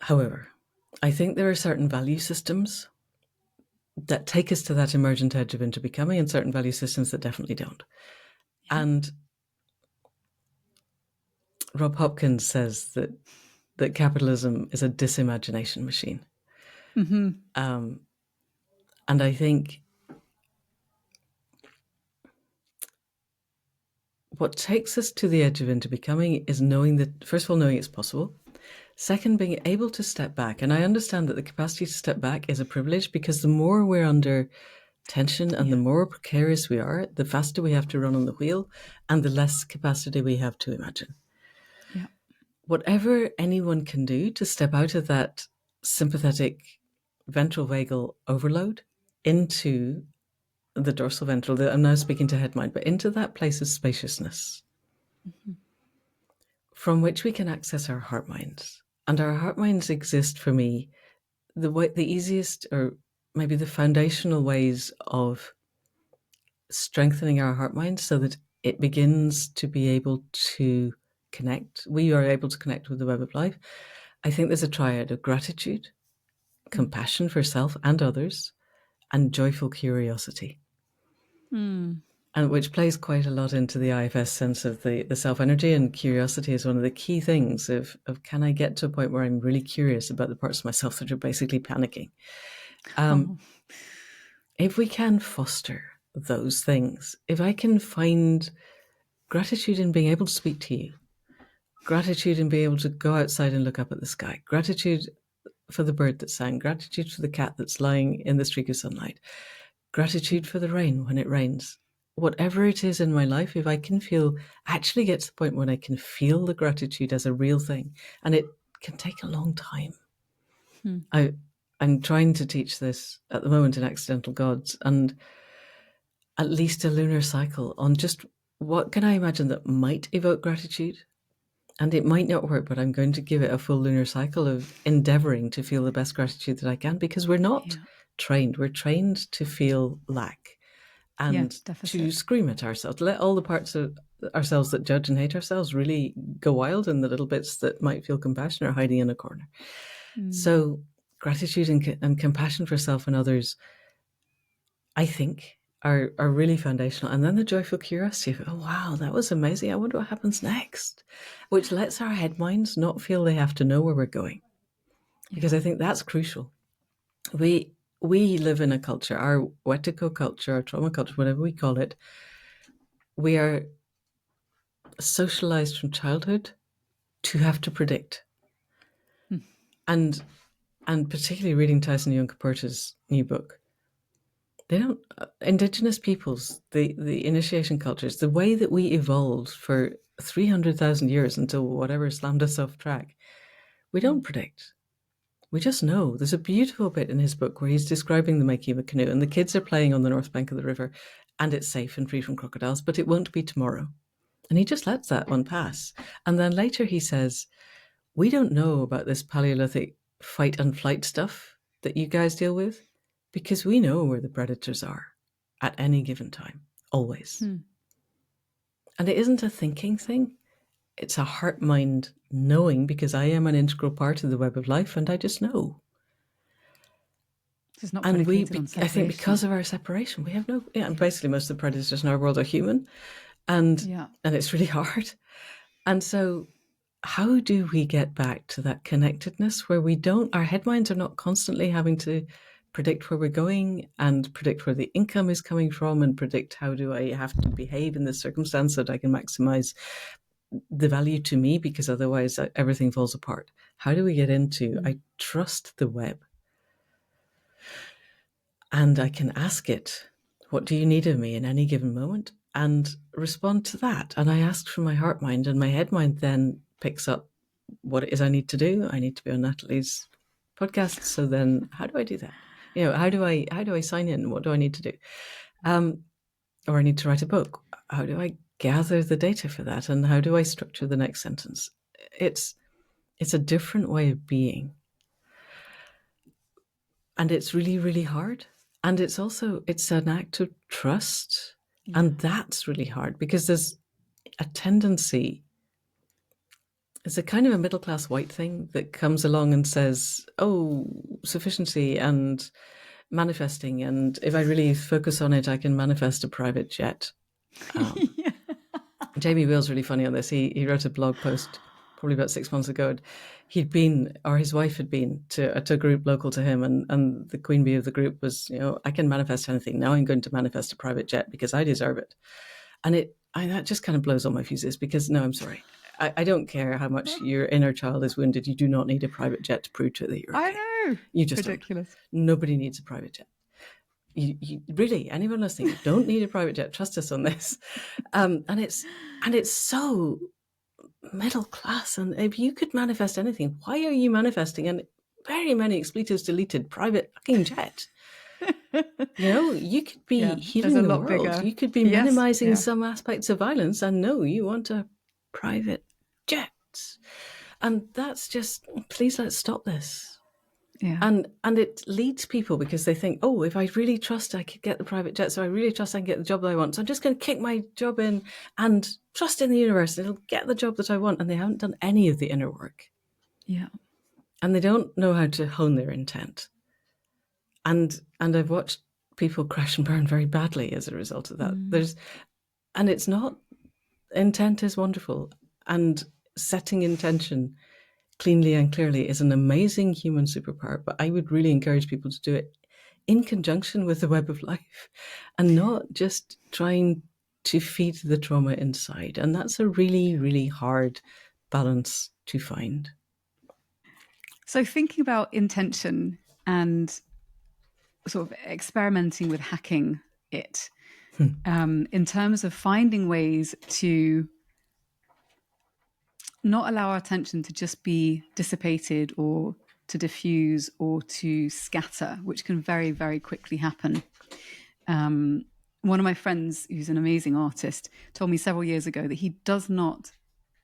However, I think there are certain value systems that take us to that emergent edge of interbecoming, and certain value systems that definitely don't. And Rob Hopkins says that capitalism is a disimagination machine. And I think what takes us to the edge of interbecoming is knowing that, first of all, knowing it's possible. Second, being able to step back. And I understand that the capacity to step back is a privilege, because the more we're under tension and the more precarious we are, the faster we have to run on the wheel and the less capacity we have to imagine. Whatever anyone can do to step out of that sympathetic ventral vagal overload into the dorsal ventral. I'm now speaking to head mind, but into that place of spaciousness from which we can access our heart minds. And our heart minds exist for me, the easiest, or maybe the foundational ways of strengthening our heart minds so that it begins to be able to connect. We are able to connect with the web of life. I think there's a triad of gratitude, compassion for self and others, and joyful curiosity. And which plays quite a lot into the IFS sense of the self-energy, and curiosity is one of the key things of can I get to a point where I'm really curious about the parts of myself that are basically panicking. If we can foster those things, if I can find gratitude in being able to speak to you, gratitude in being able to go outside and look up at the sky, gratitude for the bird that sang, gratitude for the cat that's lying in the streak of sunlight, gratitude for the rain when it rains, whatever it is in my life, if I can actually get to the point when I can feel the gratitude as a real thing, and it can take a long time. I'm trying to teach this at the moment in Accidental Gods, and at least a lunar cycle on just what can I imagine that might evoke gratitude. And it might not work, but I'm going to give it a full lunar cycle of endeavoring to feel the best gratitude that I can, because we're not trained. We're trained to feel lack and to scream at ourselves, let all the parts of ourselves that judge and hate ourselves really go wild, and the little bits that might feel compassion are hiding in a corner. So gratitude and compassion for self and others, I think, are really foundational. And then the joyful curiosity of, oh, wow, that was amazing. I wonder what happens next, which lets our head minds not feel they have to know where we're going. Because I think that's crucial. We live in a culture, our Wetiko culture, our trauma culture, whatever we call it, we are socialized from childhood to have to predict. And particularly reading Tyson Yunkaporta's new book, they don't, indigenous peoples, the initiation cultures, the way that we evolved for 300,000 years until whatever slammed us off track, we don't predict. We just know. There's a beautiful bit in his book where he's describing the making of a canoe, and the kids are playing on the north bank of the river, and it's safe and free from crocodiles, but it won't be tomorrow. And he just lets that one pass. And then later he says, we don't know about this Paleolithic fight and flight stuff that you guys deal with, because we know where the predators are at any given time, always. And it isn't a thinking thing. It's a heart-mind knowing, because I am an integral part of the web of life, and I just know. It's not and I think because of our separation, we have and basically most of the predators in our world are human, and it's really hard. And so how do we get back to that connectedness where our head minds are not constantly having to predict where we're going and predict where the income is coming from and predict how do I have to behave in this circumstance so that I can maximize the value to me, because otherwise everything falls apart. How do we get into, I trust the web, and I can ask it, what do you need of me in any given moment, and respond to that. And I ask from my heart mind, and my head mind then picks up what it is I need to do. I need to be on Natalie's podcast. So then how do I do that? How do I sign in? What do I need to do? Or I need to write a book. How do I gather the data for that? And how do I structure the next sentence? It's a different way of being. And it's really, really hard. And it's an act of trust. And that's really hard, because there's a tendency, it's a kind of a middle-class white thing that comes along and says, oh, sufficiency and manifesting, and if I really focus on it, I can manifest a private jet. Jamie Wheel's really funny on this. He wrote a blog post probably about 6 months ago. His wife had been to a group local to him, and the queen bee of the group was, I can manifest anything. Now I'm going to manifest a private jet because I deserve it. And that just kind of blows all my fuses, because no, I'm sorry. I don't care how much your inner child is wounded. You do not need a private jet to prove to it that you're okay. I know. You just ridiculous. Don't. Nobody needs a private jet. You really, anyone listening, you don't need a private jet. Trust us on this. And it's so middle class. And if you could manifest anything, why are you manifesting? And very many expletives deleted private fucking jet. You could be healing the world. Bigger. You could be minimizing some aspects of violence, and no, you want a private jet. And that's just, please let's stop this. Yeah. And it leads people because they think, oh, if I really trust I could get the private jet, so I really trust I can get the job that I want, so I'm just going to kick my job in and trust in the universe, and it'll get the job that I want. And they haven't done any of the inner work. Yeah. And they don't know how to hone their intent. And I've watched people crash and burn very badly as a result of that. And it's not, intent is wonderful. And setting intention cleanly and clearly is an amazing human superpower. But I would really encourage people to do it in conjunction with the web of life and not just trying to feed the trauma inside. And that's a really, really hard balance to find. So thinking about intention and sort of experimenting with hacking it, in terms of finding ways to not allow our attention to just be dissipated or to diffuse or to scatter, which can very, very quickly happen. One of my friends, who's an amazing artist, told me several years ago that he does not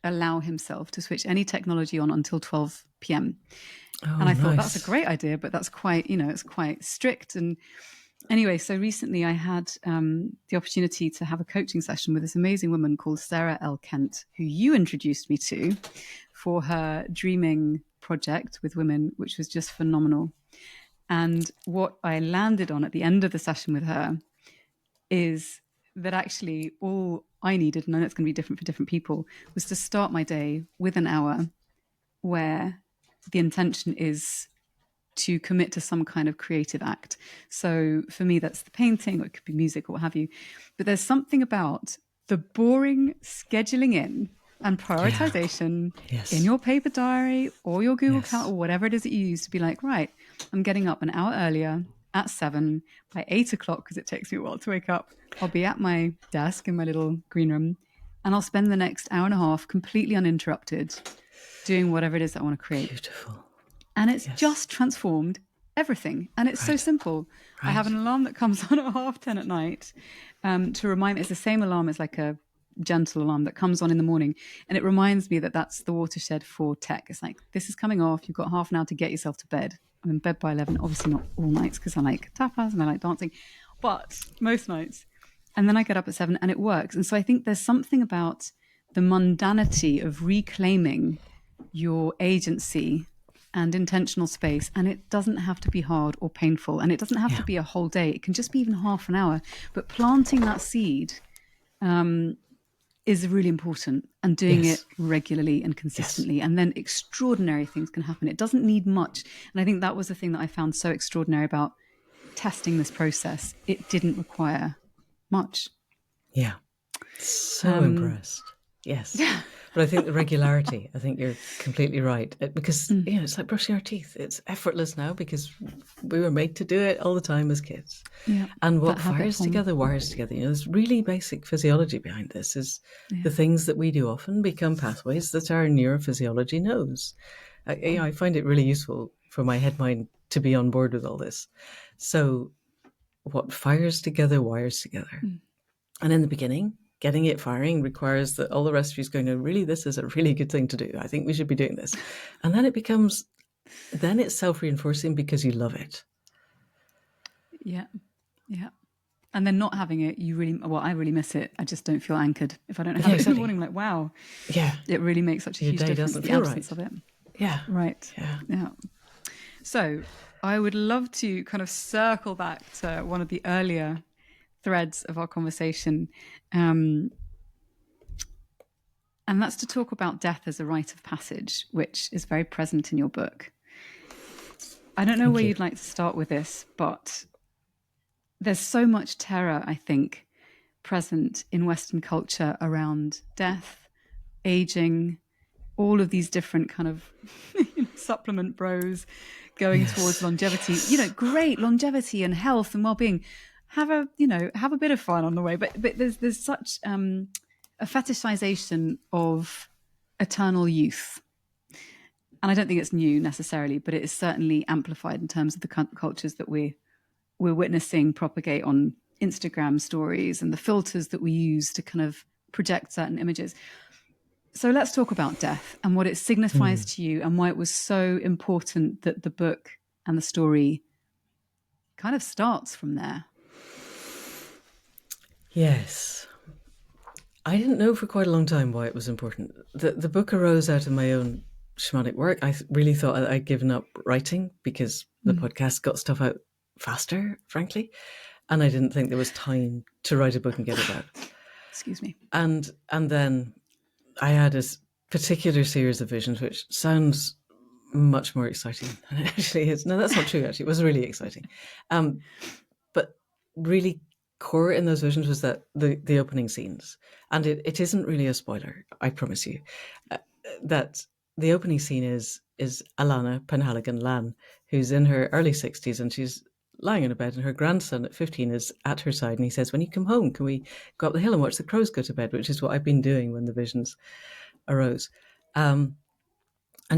allow himself to switch any technology on until 12 p.m. And I thought that's a great idea, but that's quite, it's quite strict. And anyway, so recently I had the opportunity to have a coaching session with this amazing woman called Sarah L. Kent, who you introduced me to for her dreaming project with women, which was just phenomenal. And what I landed on at the end of the session with her is that actually all I needed, and I know it's going to be different for different people, was to start my day with an hour where the intention is to commit to some kind of creative act. So for me, that's the painting, or it could be music or what have you. But there's something about the boring scheduling in and prioritization in your paper diary or your Google Calendar or whatever it is that you use to be like, right, I'm getting up an hour earlier at 7 by 8 o'clock, because it takes me a while to wake up. I'll be at my desk in my little green room, and I'll spend the next hour and a half completely uninterrupted doing whatever it is that I want to create. Beautiful. And it's just transformed everything. And it's so simple. I have an alarm that comes on at 10:30 at night to remind me. It's the same alarm as like a gentle alarm that comes on in the morning. And it reminds me that that's the watershed for tech. It's like, this is coming off. You've got half an hour to get yourself to bed. I'm in bed by 11. Obviously not all nights, because I like tapas and I like dancing. But most nights. And then I get up at 7 and it works. And so I think there's something about the mundanity of reclaiming your agency and intentional space, and it doesn't have to be hard or painful, and it doesn't have to be a whole day. It can just be even half an hour, but planting that seed is really important, and doing it regularly and consistently, and then extraordinary things can happen. It doesn't need much. And I think that was the thing that I found so extraordinary about testing this process. It didn't require much. So impressed. But I think the regularity, I think you're completely right. Because, it's like brushing our teeth. It's effortless now because we were made to do it all the time as kids. And what fires together, wires together. There's really basic physiology behind this. Is the things that we do often become pathways that our neurophysiology knows. I find it really useful for my head mind to be on board with all this. So what fires together, wires together. And in the beginning, getting it firing requires that all the rest of you is going to, really, this is a really good thing to do. I think we should be doing this. And then it's self-reinforcing because you love it. Yeah. And then not having it, I really miss it. I just don't feel anchored. If I don't have it in the morning, like, wow. It really makes such a huge difference, the absence of it. Yeah. So I would love to kind of circle back to one of the earlier threads of our conversation, and that's to talk about death as a rite of passage, which is very present in your book. I don't know where you'd like to start with this, but there's so much terror, I think, present in Western culture around death, aging, all of these different kind of supplement bros going towards longevity. Great longevity and health and well-being. Have a bit of fun on the way, but there's such a fetishization of eternal youth. and I don't think it's new necessarily, but it is certainly amplified in terms of the cultures that we're witnessing propagate on Instagram stories and the filters that we use to kind of project certain images. So let's talk about death and what it signifies to you, and why it was so important that the book and the story kind of starts from there. Yes. I didn't know for quite a long time why it was important. The book arose out of my own shamanic work. I really thought I'd given up writing because the podcast got stuff out faster, frankly. And I didn't think there was time to write a book and get it out. Excuse me. And then I had this particular series of visions, which sounds much more exciting than it actually is. No, that's not true, actually. It was really exciting. But really core in those visions was that the opening scenes. And it isn't really a spoiler, I promise you, that the opening scene is Alana Penhaligon Lan, who's in her early 60s, and she's lying in a bed, and her grandson at 15 is at her side, and he says, when you come home, can we go up the hill and watch the crows go to bed, which is what I've been doing when the visions arose. And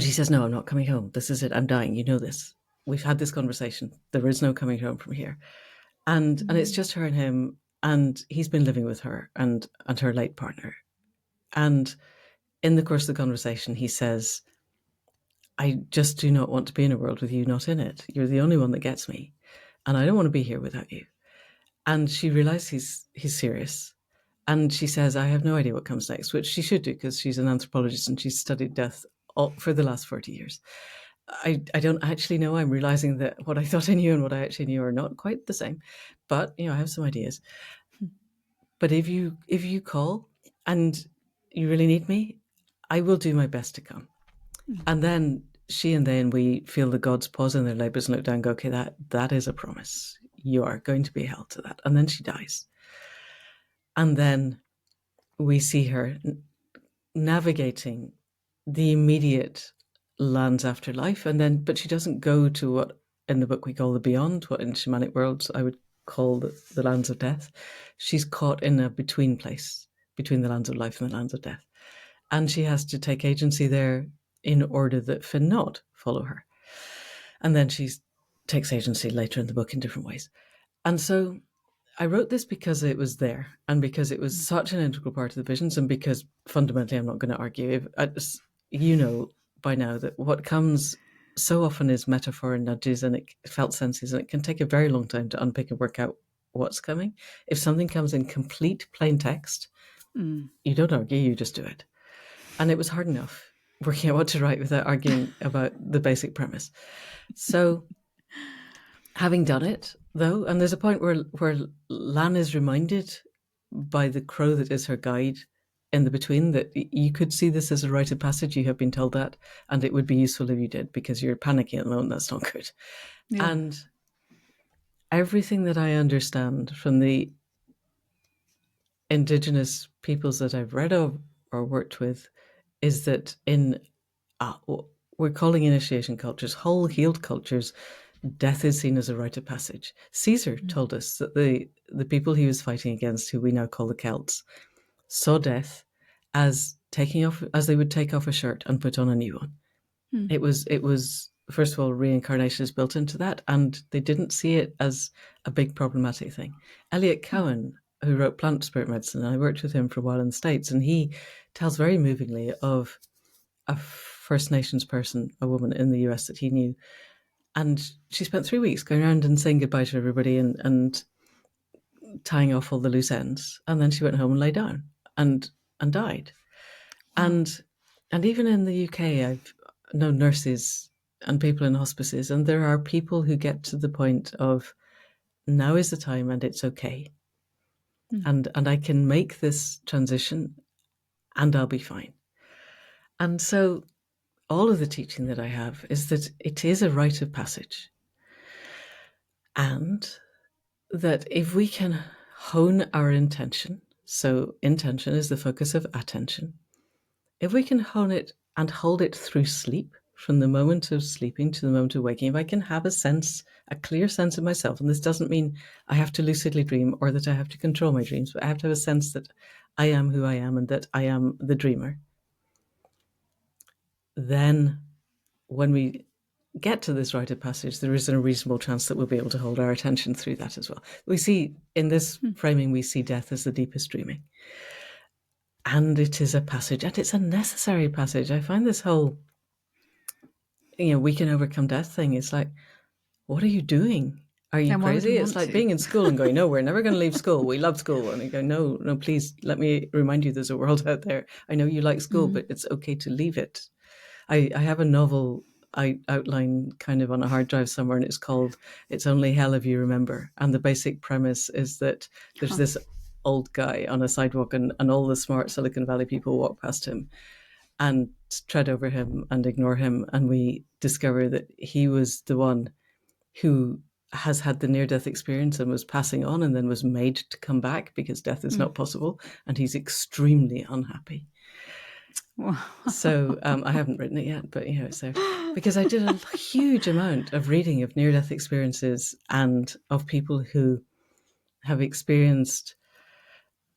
she says, no, I'm not coming home. This is it. I'm dying. You know this. We've had this conversation. There is no coming home from here. And it's just her and him, and he's been living with her and her late partner. And in the course of the conversation, he says, I just do not want to be in a world with you not in it. You're the only one that gets me, and I don't want to be here without you. And she realizes he's serious. And she says, I have no idea what comes next, which she should do because she's an anthropologist and she's studied death for the last 40 years. I don't actually know. I'm realizing that what I thought I knew and what I actually knew are not quite the same. But, I have some ideas. But if you call and you really need me, I will do my best to come. And then she and they and we feel the gods pause in their labors and look down and go, okay, that is a promise. You are going to be held to that. And then she dies. And then we see her navigating the immediate lands after life. But she doesn't go to what in the book we call the beyond, what in shamanic worlds I would call the lands of death. She's caught in a between place between the lands of life and the lands of death. And she has to take agency there in order that Finn not follow her. And then she takes agency later in the book in different ways. And so I wrote this because it was there and because it was such an integral part of the visions, and because fundamentally I'm not going to argue. You know by now that what comes so often is metaphor and nudges and it felt senses, and it can take a very long time to unpick and work out what's coming. If something comes in complete plain text, you don't argue, you just do it. And it was hard enough working out what to write without arguing about the basic premise. So having done it, though, and there's a point where Lan is reminded by the crow that is her guide in the between that you could see this as a rite of passage. You have been told that, and it would be useful if you did, because you're panicking at the moment. That's not good. Yeah. And everything that I understand from the indigenous peoples that I've read of or worked with is that in we're calling initiation cultures, whole healed cultures, death is seen as a rite of passage. Caesar told us that the people he was fighting against, who we now call the Celts, saw death as they would take off a shirt and put on a new one. It was first of all, reincarnation is built into that, and they didn't see it as a big problematic thing. Eliot Cowan, who wrote Plant Spirit Medicine, I worked with him for a while in the States, and he tells very movingly of a First Nations person, a woman in the US that he knew, and she spent 3 weeks going around and saying goodbye to everybody and tying off all the loose ends, and then she went home and lay down and died. And even in the UK, I've known nurses and people in hospices, and there are people who get to the point of now is the time and it's okay. And I can make this transition and I'll be fine. And so all of the teaching that I have is that it is a rite of passage. And that if we can hone our intention, so intention is the focus of attention, if we can hone it and hold it through sleep, from the moment of sleeping to the moment of waking, if I can have a clear sense of myself, and this doesn't mean I have to lucidly dream or that I have to control my dreams, but I have to have a sense that I am who I am and that I am the dreamer, then when we get to this rite of passage, there is a reasonable chance that we'll be able to hold our attention through that as well. We see, in this framing, we see death as the deepest dreaming. And it is a passage, and it's a necessary passage. I find this whole, we can overcome death thing. It's like, what are you doing? Are you crazy? It's like being in school and going, no, we're never going to leave school. We love school. And you go, no, please let me remind you there's a world out there. I know you like school, but it's okay to leave it. I have a novel I outline kind of on a hard drive somewhere, and it's called It's Only Hell If You Remember. And the basic premise is that there's this old guy on a sidewalk, and all the smart Silicon Valley people walk past him and tread over him and ignore him. And we discover that he was the one who has had the near-death experience and was passing on, and then was made to come back because death is not possible. And he's extremely unhappy. Wow. So I haven't written it yet, but it's there. Because I did a huge amount of reading of near-death experiences and of people who have experienced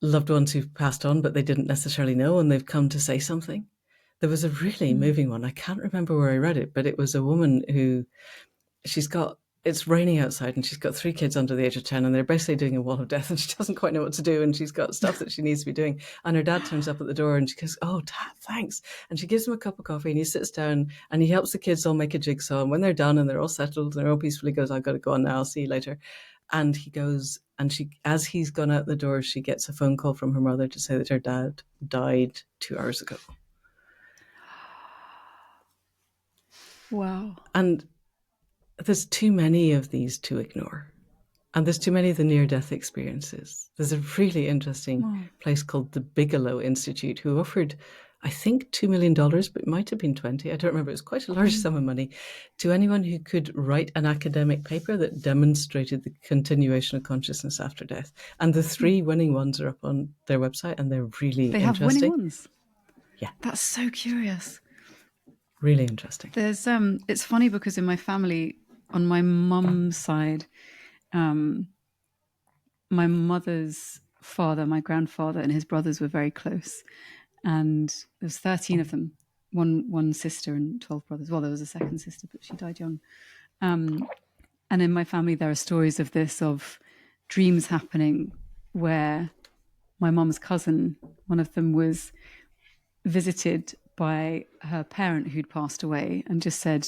loved ones who've passed on, but they didn't necessarily know, and they've come to say something. There was a really moving one. I can't remember where I read it, but it was a woman who, it's raining outside, and she's got 3 kids under the age of 10, and they're basically doing a wall of death, and she doesn't quite know what to do, and she's got stuff that she needs to be doing. And her dad turns up at the door, and she goes, "Oh, Dad, thanks." And she gives him a cup of coffee, and he sits down, and he helps the kids all make a jigsaw. And when they're done and they're all settled and they're all peaceful, he goes, "I've got to go on now. I'll see you later." And he goes, and as he's gone out the door, she gets a phone call from her mother to say that her dad died 2 hours ago. Wow. And there's too many of these to ignore. And there's too many of the near-death experiences. There's a really interesting place called the Bigelow Institute, who offered, I think, $2 million, but it might have been 20. I don't remember. It was quite a large sum of money to anyone who could write an academic paper that demonstrated the continuation of consciousness after death. And the 3 winning ones are up on their website, and they're really interesting. They have winning ones? Yeah. That's so curious. Really interesting. There's it's funny because in my family, on my mum's side, my mother's father, my grandfather, and his brothers were very close. And there's 13 of them, one sister and 12 brothers. Well, there was a second sister, but she died young. And in my family, there are stories of this, of dreams happening where my mum's cousin, one of them, was visited by her parent who'd passed away, and just said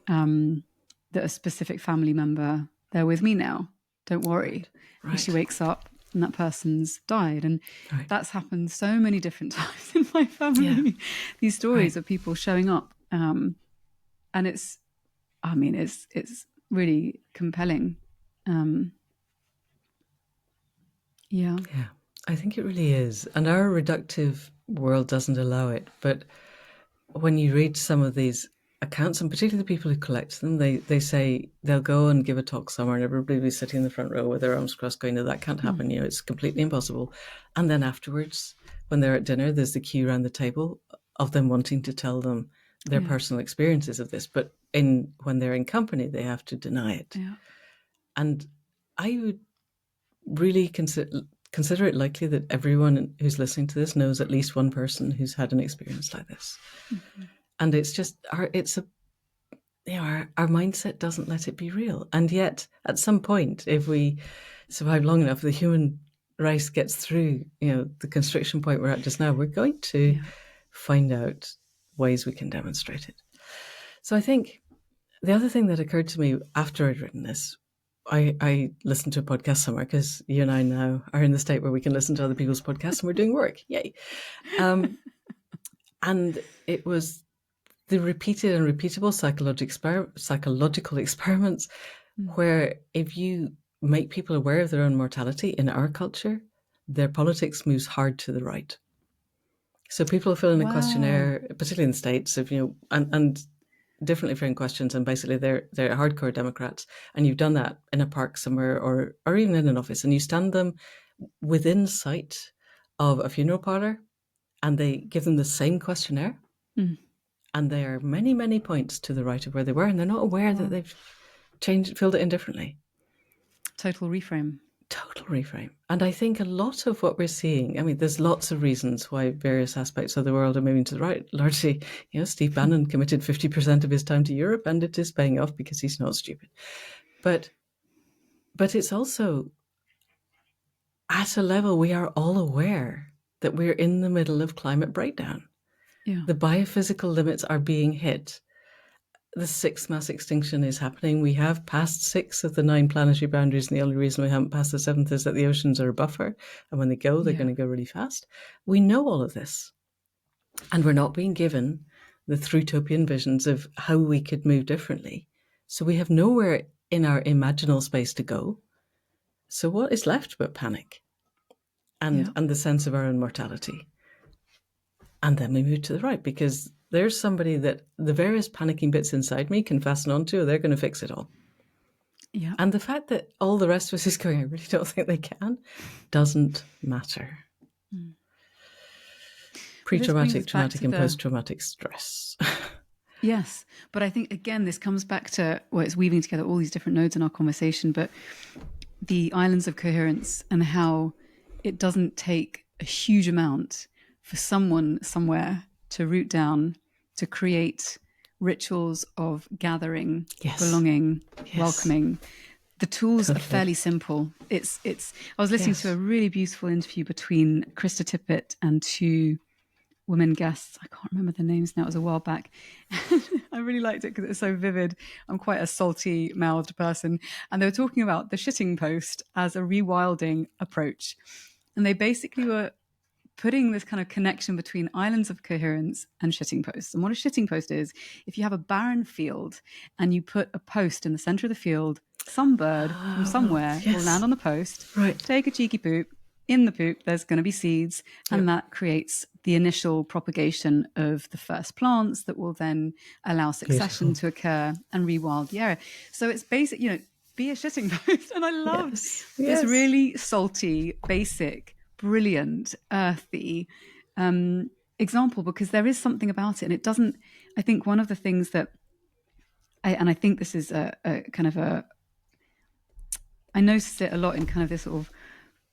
that a specific family member, "They're with me now, don't worry." Right. And she wakes up and that person's died. And that's happened so many different times in my family. Yeah. These stories of people showing up. And it's really compelling. Yeah. I think it really is. And our reductive world doesn't allow it. But when you read some of these accounts, and particularly the people who collect them, they say they'll go and give a talk somewhere, and everybody will be sitting in the front row with their arms crossed going, "No, that can't happen. It's completely impossible." And then afterwards, when they're at dinner, there's the queue around the table of them wanting to tell them their personal experiences of this. But when they're in company, they have to deny it. Yeah. And I would really consider it likely that everyone who's listening to this knows at least one person who's had an experience like this. Mm-hmm. And it's just our mindset doesn't let it be real. And yet, at some point, if we survive long enough, the human race gets through, the constriction point we're at just now, we're going to find out ways we can demonstrate it. So I think the other thing that occurred to me after I'd written this, I listened to a podcast somewhere, because you and I now are in the state where we can listen to other people's podcasts and we're doing work. Yay. And it was the repeated and repeatable psychological experiments where if you make people aware of their own mortality in our culture, their politics moves hard to the right. So people fill in a questionnaire, particularly in the States, and differently framed questions, and basically they're hardcore Democrats, and you've done that in a park somewhere or even in an office, and you stand them within sight of a funeral parlor, and they give them the same questionnaire. And they are many, many points to the right of where they were, and they're not aware that they've filled it in differently. Total reframe. total reframe. And I think a lot of what we're seeing, I mean, there's lots of reasons why various aspects of the world are moving to the right. Largely, Steve Bannon committed 50% of his time to Europe, and it is paying off because he's not stupid. But it's also at a level we are all aware that we're in the middle of climate breakdown. Yeah. The biophysical limits are being hit. The sixth mass extinction is happening. We have passed 6 of the 9 planetary boundaries, and the only reason we haven't passed the 7th is that the oceans are a buffer, and when they go, they're going to go really fast. We know all of this, and we're not being given the thrutopian visions of how we could move differently. So we have nowhere in our imaginal space to go. So what is left but panic and the sense of our own mortality? And then we move to the right, because there's somebody that the various panicking bits inside me can fasten onto, they're going to fix it all. Yeah. And the fact that all the rest of us is going, I really don't think they can, doesn't matter. Mm. Pre-traumatic, traumatic, and post-traumatic stress. Yes. But I think, again, this comes back to, it's weaving together all these different nodes in our conversation, but the islands of coherence and how it doesn't take a huge amount for someone somewhere to root down, to create rituals of gathering, belonging, welcoming. The tools are fairly simple. I was listening to a really beautiful interview between Krista Tippett and 2 women guests. I can't remember their names now. It was a while back. I really liked it because it's so vivid. I'm quite a salty-mouthed person. And they were talking about the shitting post as a rewilding approach. And they basically were putting this kind of connection between islands of coherence and shitting posts. And what a shitting post is, if you have a barren field and you put a post in the center of the field, some bird from somewhere will land on the post, take a cheeky poop. In the poop, there's going to be seeds, and that creates the initial propagation of the first plants that will then allow succession to occur and rewild the area. So it's basic, be a shitting post. And I love this really salty, basic, brilliant, earthy example, because there is something about it. And it doesn't, I think one of the things that, I think this is a kind of I notice it a lot in kind of this sort of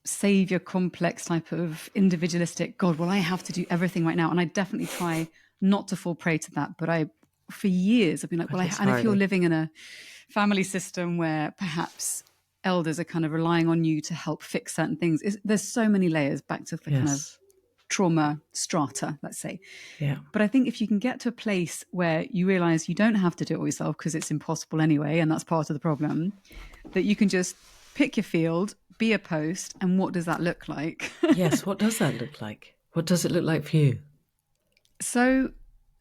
savior complex type of individualistic, God, well, I have to do everything right now. And I definitely try not to fall prey to that. But for years, I've been like, and if you're living in a family system where perhaps elders are kind of relying on you to help fix certain things, there's so many layers back to the kind of trauma strata, let's say. Yeah. But I think if you can get to a place where you realize you don't have to do it all yourself because it's impossible anyway, and that's part of the problem, that you can just pick your field, be a post, and what does that look like? Yes, what does that look like? What does it look like for you? So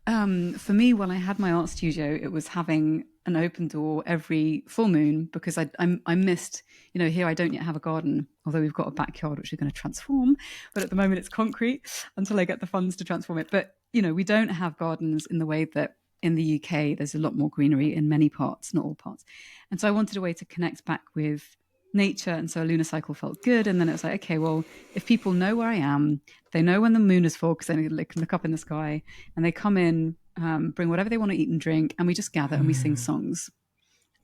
for me, when I had my art studio, it was having an open door every full moon, because I missed, here I don't yet have a garden, although we've got a backyard which we're going to transform. But at the moment it's concrete until I get the funds to transform it. But, we don't have gardens in the way that in the UK, there's a lot more greenery in many parts, not all parts. And so I wanted a way to connect back with nature, and so a lunar cycle felt good. And then it was like, okay, well, if people know where I am, they know when the moon is full, because then they can look up in the sky, and they come in, bring whatever they want to eat and drink, and we just gather and we sing songs.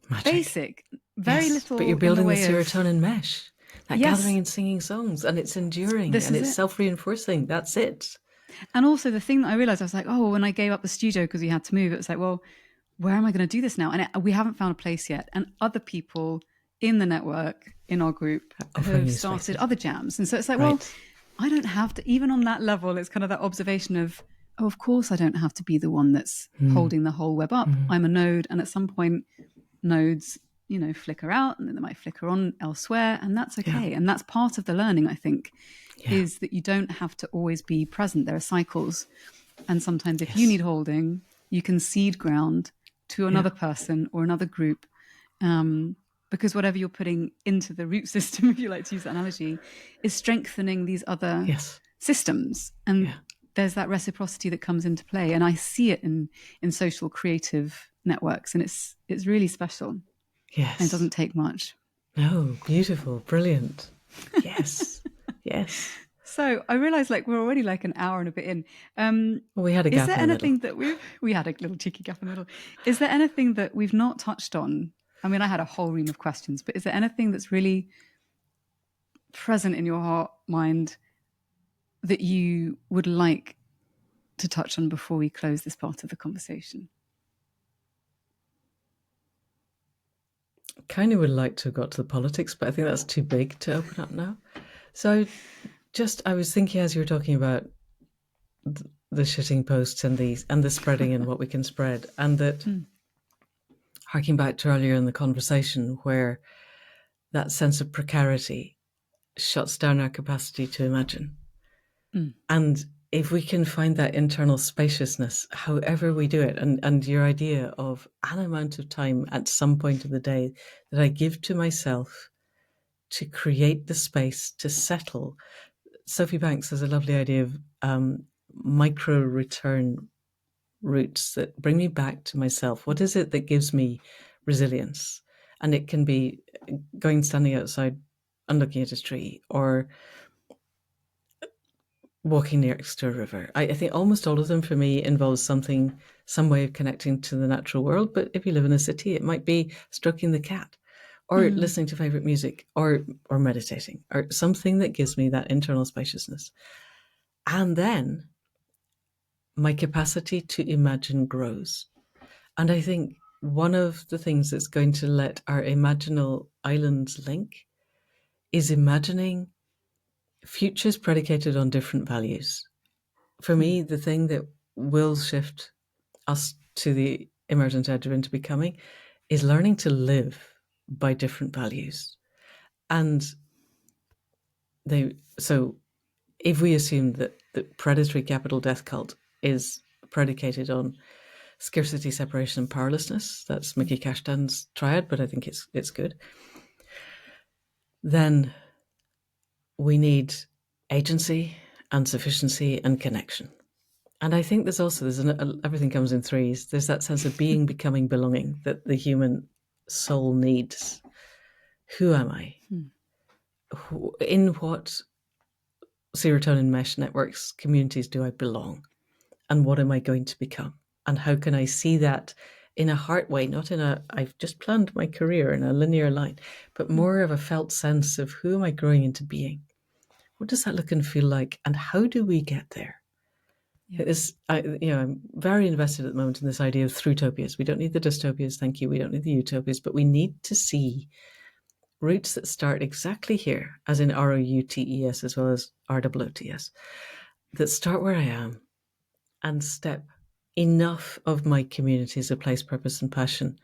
Magic. Basic, very little. But you're building the serotonin mesh, that gathering and singing songs, and it's enduring and it's self-reinforcing. That's it. And also the thing that I realized, I was like, when I gave up the studio because we had to move, it was like, well, where am I going to do this now? And we haven't found a place yet. And other people in the network, in our group, have started other jams. And so it's like, well, I don't have to, even on that level, it's kind of that observation of, of course I don't have to be the one that's holding the whole web up. I'm a node, and at some point nodes, flicker out, and then they might flicker on elsewhere, and that's okay. Yeah. And that's part of the learning, I think, is that you don't have to always be present. There are cycles. And sometimes if you need holding, you can seed ground to another person or another group. Because whatever you're putting into the root system, if you like to use that analogy, is strengthening these other systems. And there's that reciprocity that comes into play. And I see it in social creative networks, and it's really special. Yes. And it doesn't take much. No, beautiful, brilliant. Yes. Yes. So I realized we're already an hour and a bit in. Well, we had a gap in the middle. Is there anything that we had a little cheeky gap in the middle. Is there anything that we've not touched on? I mean, I had a whole ream of questions, but is there anything that's really present in your heart, mind, that you would like to touch on before we close this part of the conversation? Kind of would like to have got to the politics, but I think that's too big to open up now. So I was thinking as you were talking about the shitting posts and the spreading and what we can spread, and that harking back to earlier in the conversation where that sense of precarity shuts down our capacity to imagine. And if we can find that internal spaciousness, however we do it, and your idea of an amount of time at some point of the day that I give to myself to create the space to settle. Sophie Banks has a lovely idea of micro return routes that bring me back to myself. What is it that gives me resilience? And it can be standing outside and looking at a tree, or walking next to a river. I think almost all of them for me involves some way of connecting to the natural world. But if you live in a city, it might be stroking the cat, or listening to favorite music, or meditating, or something that gives me that internal spaciousness. And then my capacity to imagine grows. And I think one of the things that's going to let our imaginal islands link is imagining futures predicated on different values. For me, the thing that will shift us to the emergent edge of interbecoming is learning to live by different values. And so if we assume that the predatory capital death cult is predicated on scarcity, separation, and powerlessness, that's Mickey Kashtan's triad, but I think it's good, then we need agency and sufficiency and connection. And I think there's everything comes in threes. There's that sense of being, becoming, belonging that the human soul needs. Who am I? In what serotonin mesh networks, communities do I belong? And what am I going to become? And how can I see that in a heart way, not in I've just planned my career in a linear line, but more of a felt sense of who am I growing into being? What does that look and feel like? And how do we get there? Yeah. I'm very invested at the moment in this idea of thrutopias. We don't need the dystopias, thank you. We don't need the utopias, but we need to see routes that start exactly here, as in ROUTES as well as ROOTS, that start where I am and step enough of my communities of place, purpose, and passion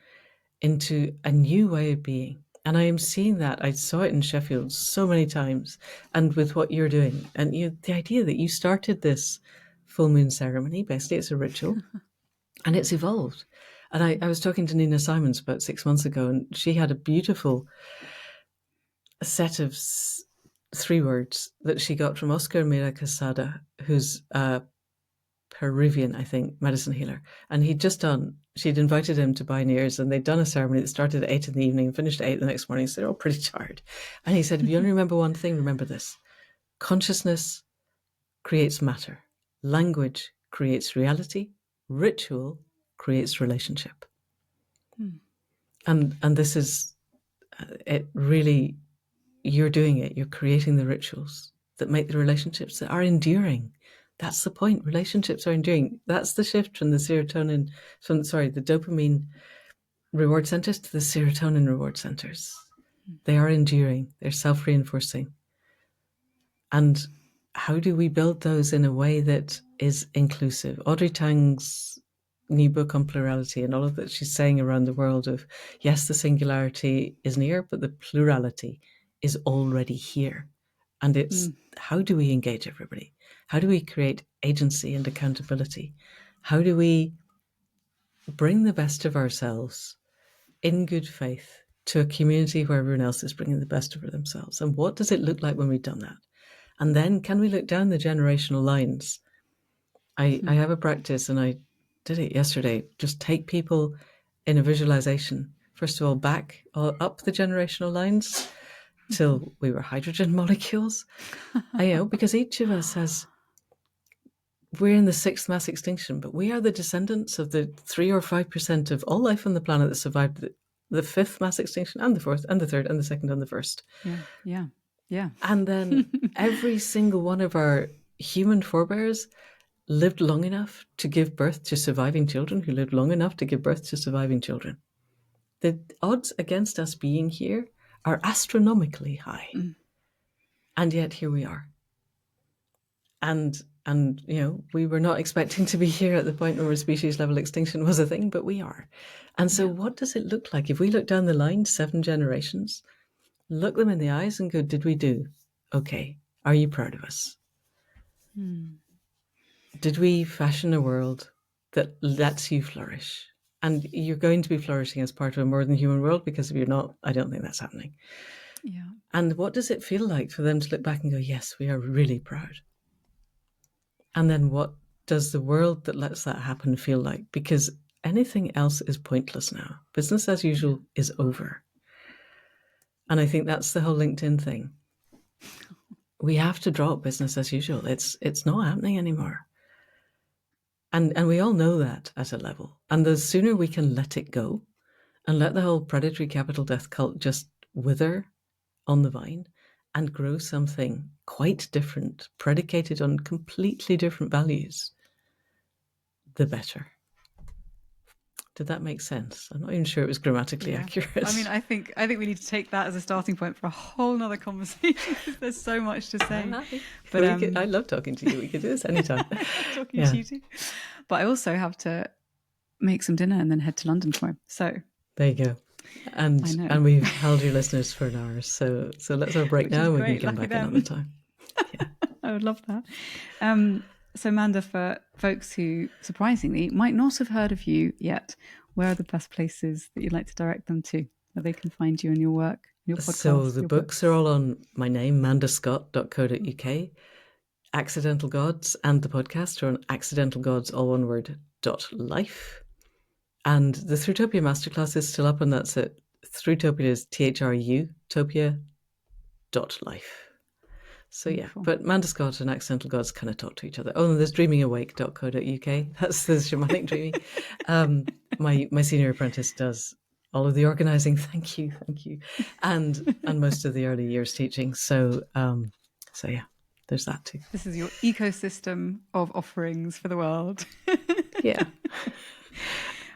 into a new way of being. And I am seeing that. I saw it in Sheffield so many times, and with what you're doing. And the idea that you started this full moon ceremony, basically it's a ritual, and it's evolved. And I was talking to Nina Simons about 6 months ago, and she had a beautiful set of 3 words that she got from Oscar Mira Casada, who's a Peruvian, I think, medicine healer. And she'd invited him to buy ears, and they'd done a ceremony that started at 8 in the evening and finished at 8 the next morning. So they're all pretty tired. And he said, if you only remember one thing, remember this. Consciousness creates matter. Language creates reality. Ritual creates relationship. And this is it really, you're doing it. You're creating the rituals that make the relationships that are enduring. That's the point. Relationships are enduring. That's the shift from the dopamine reward centers to the serotonin reward centers. They are enduring. They're self-reinforcing. And how do we build those in a way that is inclusive? Audrey Tang's new book on plurality and all of that she's saying around the world of, yes, the singularity is near, but the plurality is already here. And it's how do we engage everybody? How do we create agency and accountability? How do we bring the best of ourselves in good faith to a community where everyone else is bringing the best of themselves? And what does it look like when we've done that? And then can we look down the generational lines? I have a practice, and I did it yesterday. Just take people in a visualization, first of all, back up the generational lines till we were hydrogen molecules. Because each of us we're in the 6th mass extinction, but we are the descendants of the 3 or 5% of all life on the planet that survived the 5th mass extinction, and the 4th and the 3rd and the 2nd and the 1st. Yeah. Yeah. And then every single one of our human forebears lived long enough to give birth to surviving children who lived long enough to give birth to surviving children. The odds against us being here are astronomically high. And yet here we are. And we were not expecting to be here at the point where species level extinction was a thing, but we are. And so what does it look like? If we look down the line 7 generations, look them in the eyes and go, did we do okay? Are you proud of us? Did we fashion a world that lets you flourish? And you're going to be flourishing as part of a more than human world, because if you're not, I don't think that's happening. Yeah. And what does it feel like for them to look back and go, yes, we are really proud? And then what does the world that lets that happen feel like? Because anything else is pointless now. Business as usual is over. And I think that's the whole LinkedIn thing. We have to drop business as usual. It's not happening anymore. And we all know that at a level. And the sooner we can let it go and let the whole predatory capital death cult just wither on the vine and grow something quite different, predicated on completely different values, the better. Did that make sense? I'm not even sure it was grammatically accurate. I mean, I think we need to take that as a starting point for a whole nother conversation. There's so much to say. But I love talking to you. We could do this anytime. Talking to you too. But I also have to make some dinner and then head to London tomorrow. So there you go. And we've held your listeners for an hour. So let's have a break now and we can come back another time. Yeah. I would love that. So Manda, for folks who surprisingly might not have heard of you yet, where are the best places that you'd like to direct them to, where they can find you and your work, your podcast? So the books are all on my name, mandascott.co.uk. Accidental Gods and the podcast are on accidentalgods, all one word, .life. And the Thrutopia Masterclass is still up, and that's at Thrutopia is THRUtopia.life. So yeah, but Manda Scott and Accidental Gods kind of talk to each other. Oh, and there's dreamingawake.co.uk. That's the shamanic dreaming. My senior apprentice does all of the organizing. Thank you. And most of the early years teaching. So yeah, there's that too. This is your ecosystem of offerings for the world. Yeah.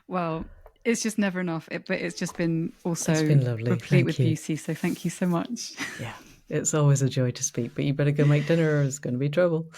Well, it's just never enough. But it's just been also lovely. Replete with beauty. So thank you so much. Yeah. It's always a joy to speak, but you better go make dinner or it's going to be trouble.